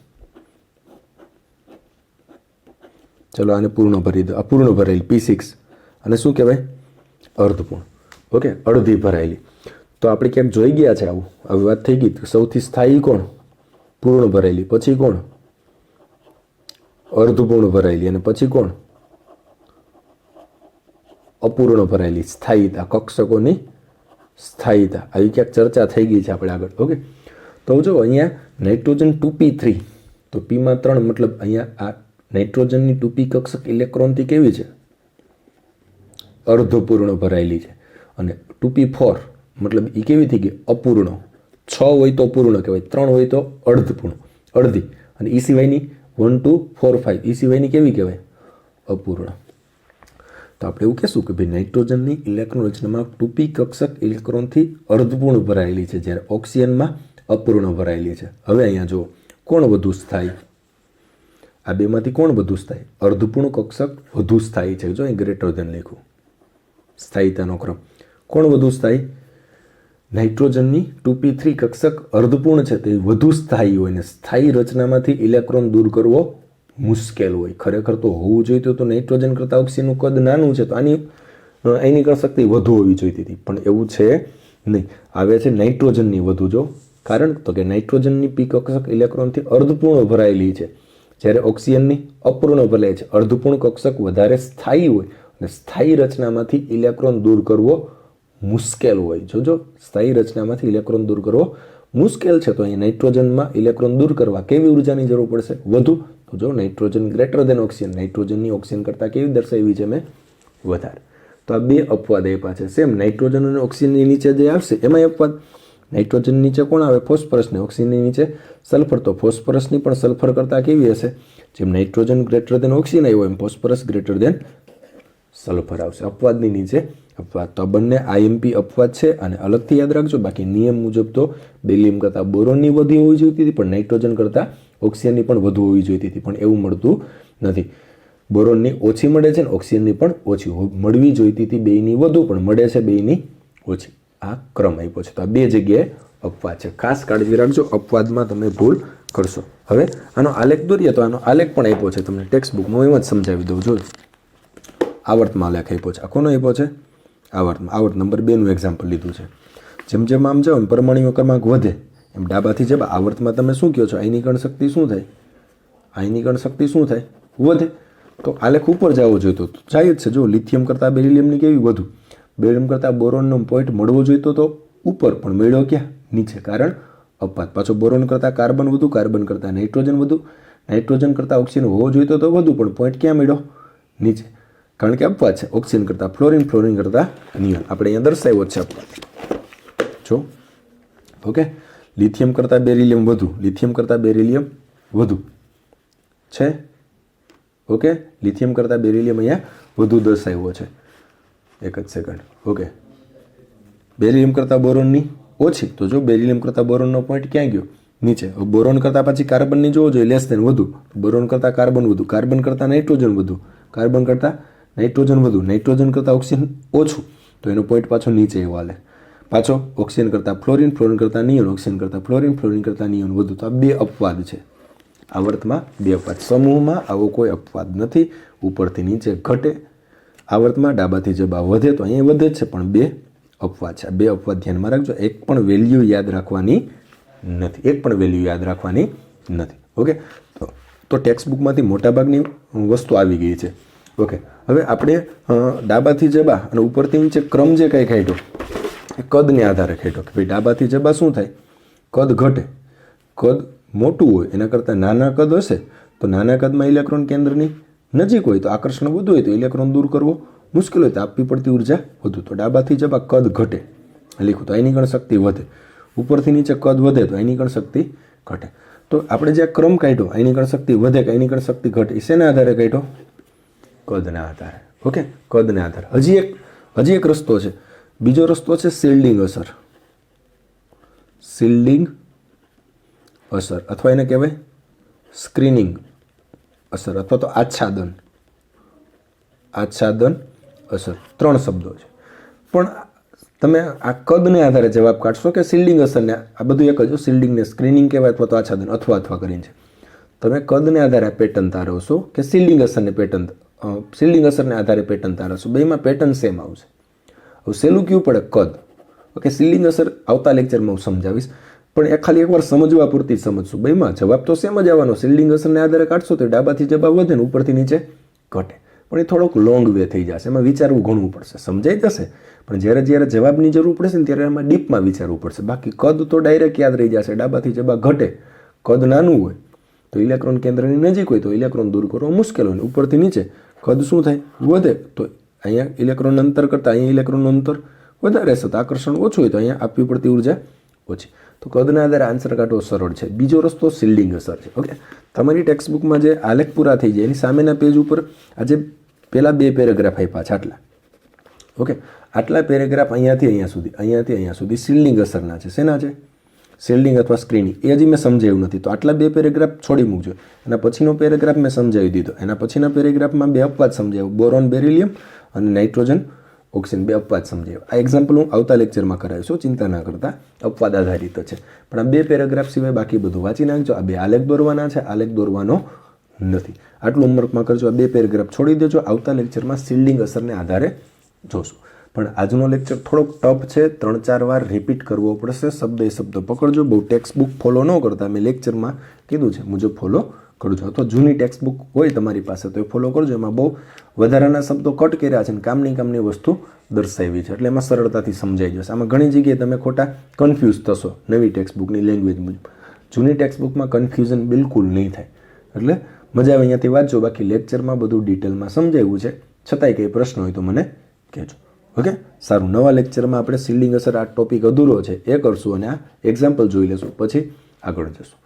ચલો આને પૂર્ણ ભરી દો. આ પૂર્ણ ભરાયેલી p6. અને શું કહેવાય? અર્ધપૂર્ણ. ઓકે, અડધી ભરાયેલી. તો આપણે ક્યાંક જોઈ ગયા છે આવું, આવી વાત થઈ ગઈ. સૌથી સ્થાયી કોણ? પૂર્ણ ભરાયેલી. પછી કોણ? અર્ધપૂર્ણ ભરાયેલી. અને પછી કોણ? અપૂર્ણ ભરાયેલી. સ્થાયીતા, કક્ષકોની સ્થાયીતા, આવી ક્યાંક ચર્ચા થઈ ગઈ છે આપણે આગળ. ઓકે, તો જો અહીંયા નાઇટ્રોજન 2p3, તો પીમાં 3, મતલબ અહીંયા આ નાઇટ્રોજનની 2p કક્ષક ઇલેક્ટ્રોનથી કેવી છે? અર્ધપૂર્ણ ભરાયેલી છે. અને 2p4 મતલબ એ કેવી થઈ ગઈ? અપૂર્ણ. 6 હોય તો પૂર્ણ કહેવાય, 3 હોય તો અર્ધપૂર્ણ, અડધી. અને એ સિવાયની 1 2 4 5 એ સિવાયની કેવી કહેવાય? અપૂર્ણ. તો આપણે એવું કહેશું કે ભાઈ નાઇટ્રોજનની ઇલેક્ટ્રોન રચનામાં 2p કક્ષક ઇલેક્ટ્રોનથી અર્ધપૂર્ણ ભરાયેલી છે, જ્યારે ઓક્સિજનમાં અપૂર્ણ ભરાયેલી છે. હવે અહીંયા જુઓ, કોણ વધુ સ્થાયી? આ બેમાંથી કોણ વધુ સ્થાયી? અર્ધપૂર્ણ કક્ષક વધુ સ્થાયી છે. જો અહીં ગ્રેટર ધેન લખ્યું, સ્થાયીતાનો ક્રમ. કોણ વધુ સ્થાયી? નાઇટ્રોજનની 2p3 કક્ષક અર્ધપૂર્ણ છે, તે વધુ સ્થાયી હોય ને સ્થાયી રચનામાંથી ઇલેક્ટ્રોન દૂર કરવો મુશ્કેલ હોય. ખરેખર તો હોવું જોઈતું તો નાઇટ્રોજન કરતાં ઓક્સિજનનું કદ નાનું છે, તો આની આયનીકરણ શક્તિ વધુ હોવી જોઈતી હતી, પણ એવું છે નહીં. આવે છે નાઇટ્રોજનની વધુ. જો કારણ તો કે નાઇટ્રોજનની પી કક્ષક ઇલેક્ટ્રોનથી અર્ધપૂર્ણ ભરાયેલી છે, જ્યારે ઓક્સિજનની અપૂર્ણ ભરાયેલી છે. અર્ધપૂર્ણ કક્ષક વધારે સ્થાયી હોય અને સ્થાયી રચનામાંથી ઇલેક્ટ્રોન દૂર કરવો મુશ્કેલ હોય. જોજો, સ્થાયી રચનામાંથી ઇલેક્ટ્રોન દૂર કરવો મુશ્કેલ છે, તો અહીં નાઇટ્રોજનમાં ઇલેક્ટ્રોન દૂર કરવા કેવી ઉર્જાની જરૂર પડશે? વધુ. તો જો નાઇટ્રોજન ગ્રેટર દેન ઓક્સિજન, નાઇટ્રોજનની ઓક્સિજન કરતાં કેવી દર્શાવી છે મેં? વધારે. તો આ બે અપવાદ આપ્યા છે. સેમ નાઇટ્રોજન અને ઓક્સિજનની નીચે જે આવશે એમાં અપવાદ. નાઇટ્રોજન નીચે કોણ આવે? ફોસ્ફરસ. ને ઓક્સિજનની નીચે સલ્ફર. તો ફોસ્ફરસની પણ સલ્ફર કરતાં કેવી હશે? જેમ નાઇટ્રોજન ગ્રેટર દેન ઓક્સિજન આવ્યો એમ ફોસ્ફરસ ગ્રેટર દેન સલ્ફર આવશે. અપવાદની નીચે અપવાદ. તો આ બંને IMP અપવાદ છે અને અલગથી યાદ રાખજો. બાકી નિયમ મુજબ તો બેરિલિયમ કરતાં બોરોનની વધુ હોવી જોઈતી હતી, પણ નાઇટ્રોજન કરતાં ઓક્સિજનની પણ વધુ હોવી જોઈતી હતી, પણ એવું મળતું નથી. બોરોનની ઓછી મળે છે ને ઓક્સિજનની પણ ઓછી મળવી જોઈતી હતી, બેયની વધુ, પણ મળે છે બેયની ઓછી. આ ક્રમ આપ્યો છે. તો આ બે જગ્યાએ અપવાદ છે, ખાસ કાળજી રાખજો, અપવાદમાં તમે ભૂલ કરશો. હવે આનો આલેખ દોરીએ તો આનો આલેખ પણ આપ્યો છે તમને ટેક્સ્ટ બુકમાં, એમ જ સમજાવી દઉં. જો આવર્તમાં આલેખ આપ્યો છે. આ કોનો આપ્યો છે? આવર્તમાં. આવર્ત નંબર 2નું એક્ઝામ્પલ લીધું છે. જેમ જેમ આમ જાઓ ને પરમાણુ ક્રમાંક વધે એમ ડાબાથી જબા આવર્તમાં તમે શું કહો છો, અહીંની કણ શક્તિ શું થાય, અહીંની કણ શક્તિ શું થાય, વધે. તો આલેખ ઉપર જવો જોઈતો તો જાય જ છે. જો લિથિયમ કરતાં બેરિલિયમની કેવી વધુ, બેરિલિયમ કરતાં બોરોનનો પોઈન્ટ મળવો જોઈતો તો ઉપર, પણ મળ્યો ક્યાં, નીચે, કારણ અપવાદ. પાછો બોરોન કરતાં કાર્બન વધુ, કાર્બન કરતાં નાઇટ્રોજન વધુ, નાઇટ્રોજન કરતાં ઓક્સિજન હોવો જોઈતો તો વધુ, પણ પોઈન્ટ ક્યાં મળ્યો, નીચે, કારણ કે અપવાદ છે. ઓક્સિજન કરતાં ફ્લોરિન, ફ્લોરિન કરતાં નિયોન, આપણે અહીંયા દર્શાવ્યો છે અપવાદ. જો ઓકે, લિથિયમ કરતાં બેરિલિયમ વધુ, લિથિયમ કરતાં બેરિલિયમ વધુ છે. ઓકે, લિથિયમ કરતાં બેરિલિયમ અહીંયા વધુ દર્શાવ્યો છે. એક જ સેકન્ડ. ઓકે, બેરિલિયમ કરતાં બોરોનની ઓછી, તો જો બેરિલિયમ કરતાં બોરોનનો પોઈન્ટ ક્યાં ગયો, નીચે. બોરોન કરતાં પછી કાર્બનની જોવો જોઈએ, લેસ દેન વધુ, બોરોન કરતાં કાર્બન વધુ, કાર્બન કરતાં નાઇટ્રોજન વધુ, કાર્બન કરતાં નાઇટ્રોજન વધુ, નાઇટ્રોજન કરતાં ઓક્સિજન ઓછું, તો એનો પોઈન્ટ પાછો નીચે એવો હાલે. પાછો ઓક્સિજન કરતાં ફ્લોરિન, ફ્લોરિન કરતાં નિયોન, ઓક્સિજન કરતાં ફ્લોરિન, ફ્લોરિન કરતાં નિયોન વધુ. તો આ બે અપવાદ છે. આવર્તમાં બે અપવાદ. સમૂહમાં આવો કોઈ અપવાદ નથી. ઉપરથી નીચે ઘટે, આવર્તમાં ડાબાથી જબા વધે, તો અહીંયા વધે જ છે, પણ બે અપવાદ છે. આ બે અપવાદ ધ્યાનમાં રાખજો. એક પણ વેલ્યુ યાદ રાખવાની નથી, એક પણ વેલ્યુ યાદ રાખવાની નથી. ઓકે, તો ટેક્સ્ટ બુકમાંથી મોટાભાગની વસ્તુ આવી ગઈ છે. ઓકે, હવે આપણે ડાબાથી જબા અને ઉપરથી નીચે ક્રમ જે કંઈ કાઢ્યો એ કદને આધારે કાઢ્યો કે ભાઈ ડાબાથી જબા શું થાય, કદ ઘટે. કદ મોટું હોય એના કરતાં નાના કદ હશે તો નાના કદમાં ઇલેક્ટ્રોન કેન્દ્રની નજીક હોય તો આકર્ષણ વધુ હોય તો ઇલેક્ટ્રોન દૂર કરવો મુશ્કેલ હોય તો આપવી પડતી ઉર્જા વધુ. તો ડાબાથી જબા કદ ઘટે લીખું તો એની કણ શક્તિ વધે, ઉપરથી નીચે કદ વધે તો એની કણ શક્તિ ઘટે. તો આપણે જે ક્રમ કાઢ્યો એની કણ શક્તિ વધે કે એની કણ શક્તિ ઘટે, એ શેના આધારે કાઢ્યો, કદના આધારે. ઓકે, કદના આધારે. હજી એક રસ્તો છે, બીજો રસ્તો છે શિલ્ડિંગ અસર. શિલ્ડિંગ અસર અથવા એને કહેવાય સ્ક્રીનિંગ અસર અથવા તો આચ્છાદન. આચ્છાદન અસર, ત્રણ શબ્દો છે. પણ તમે આ કદને આધારે જવાબ કાઢશો કે શિલ્ડિંગ અસરને, આ બધું એક જ, શિલ્ડિંગને સ્ક્રીનિંગ કહેવાય અથવા તો આચ્છાદન અથવા કરીને છે. તમે કદને આધારે પેટર્ન તારવશો કે શિલ્ડિંગ અસરને પેટર્ન, શિલ્ડિંગ અસરને આધારે પેટર્ન તારવશો, બેમાં પેટર્ન સેમ આવશે. હવે સહેલું કયું પડે, કદ. ઓકે, શિલ્ડિંગ અસર આવતા લેક્ચરમાં હું સમજાવીશ, પણ એ ખાલી એકવાર સમજવા પૂરતી સમજશું. બેમાં જવાબ તો સેમ જ આવવાનો. શિલ્ડિંગ અસરને આધારે કાઢશો તો ડાબાથી જવાબ વધે ને ઉપરથી નીચે ઘટે, પણ એ થોડોક લોંગ વે થઈ જશે, એમાં વિચારવું ઘણવું પડશે. સમજાઈ જશે, પણ જ્યારે જવાબની જરૂર પડશે ને ત્યારે એમાં ડીપમાં વિચારવું પડશે. બાકી કદ તો ડાયરેક્ટ યાદ રહી જશે. ડાબાથી જવાબ ઘટે, કદ નાનું હોય તો ઇલેક્ટ્રોન કેન્દ્રની નજીક હોય તો ઇલેક્ટ્રોન દૂર કરવો મુશ્કેલ હોય. ઉપરથી નીચે કદ શું થાય, વધે, તો અહીંયા ઇલેક્ટ્રોન અંતર કરતાં અહીંયા ઇલેક્ટ્રોનનું અંતર વધારે હશે તો આકર્ષણ ઓછું હોય તો અહીંયા આપવી પડતી ઉર્જા ઓછી. તો કદના આધારે આન્સર કાઢવો સરળ છે. બીજો રસ્તો શિલ્ડિંગ અસર છે. ઓકે, તમારી ટેક્સ્ટ બુકમાં જે આલેખ પૂરા થઈ જાય એની સામેના પેજ ઉપર આજે પહેલા બે પેરેગ્રાફ આપ્યા છે આટલા. ઓકે, આટલા પેરેગ્રાફ અહીંયાથી અહીંયા સુધી શિલ્ડિંગ અસરના છે. શેના છે, શિલ્ડિંગ અથવા સ્ક્રીનિંગ. એ હજી મેં સમજાવ્યું નથી, તો આટલા બે પેરેગ્રાફ છોડી મૂકજો. એના પછીનો પેરેગ્રાફ મેં સમજાવી દીધો. એના પછીના પેરેગ્રાફમાં બે અપવાદ સમજાવ્યું, બોરોન બેરિલિયમ અને નાઇટ્રોજન ઓક્સિજન, બે અપવાદ સમજાવ્યું. આ એક્ઝામ્પલ હું આવતા લેક્ચરમાં કરાવીશું, ચિંતા ના કરતા, અપવાદ આધારિત છે. પણ આ બે પેરેગ્રાફ સિવાય બાકી બધું વાંચી નાખજો. આ બે આલેખ દોરવાના છે, આલેખ દોરવાનો નથી. આટલું હોમવર્કમાં કરજો. આ બે પેરેગ્રાફ છોડી દેજો. આવતા લેક્ચરમાં શિલ્ડિંગ અસરને આધારે જોશું. પણ આજનો લેક્ચર થોડોક ટફ છે, 3-4 વાર રિપીટ કરવો પડશે. શબ્દ એ શબ્દ પકડજો. બહુ ટેક્સ્ટ બુક ફોલો ન કરતા, મેં લેક્ચરમાં કીધું છે મુજબ ફોલો કરજો. અથવા જૂની ટેક્સ્ટ બુક હોય તમારી પાસે તો એ ફોલો કરજો. એમાં બહુ વધારાના શબ્દો કટ કર્યા છે અને કામની વસ્તુ દર્શાવી છે, એટલે એમાં સરળતાથી સમજાઈ જશે. આમાં ઘણી જગ્યાએ તમે ખોટા કન્ફ્યુઝ થશો નવી ટેક્સ્ટ બુકની લેંગ્વેજ મુજબ. જૂની ટેક્સ્ટ બુકમાં કન્ફ્યુઝન બિલકુલ નહીં થાય, એટલે મજા આવે અહીંયાથી વાંચજો. બાકી લેક્ચરમાં બધું ડિટેલમાં સમજાવ્યું છે. છતાંય કંઈ પ્રશ્ન હોય તો મને કહેજો. ઓકે, સારું. નવા લેક્ચરમાં આપણે શિલ્ડિંગ અસર, આ ટોપિક અધૂરો છે એ કરશું અને આ એક્ઝામ્પલ જોઈ લેશું, પછી આગળ જશું.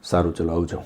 સારું, ચલો આવજો.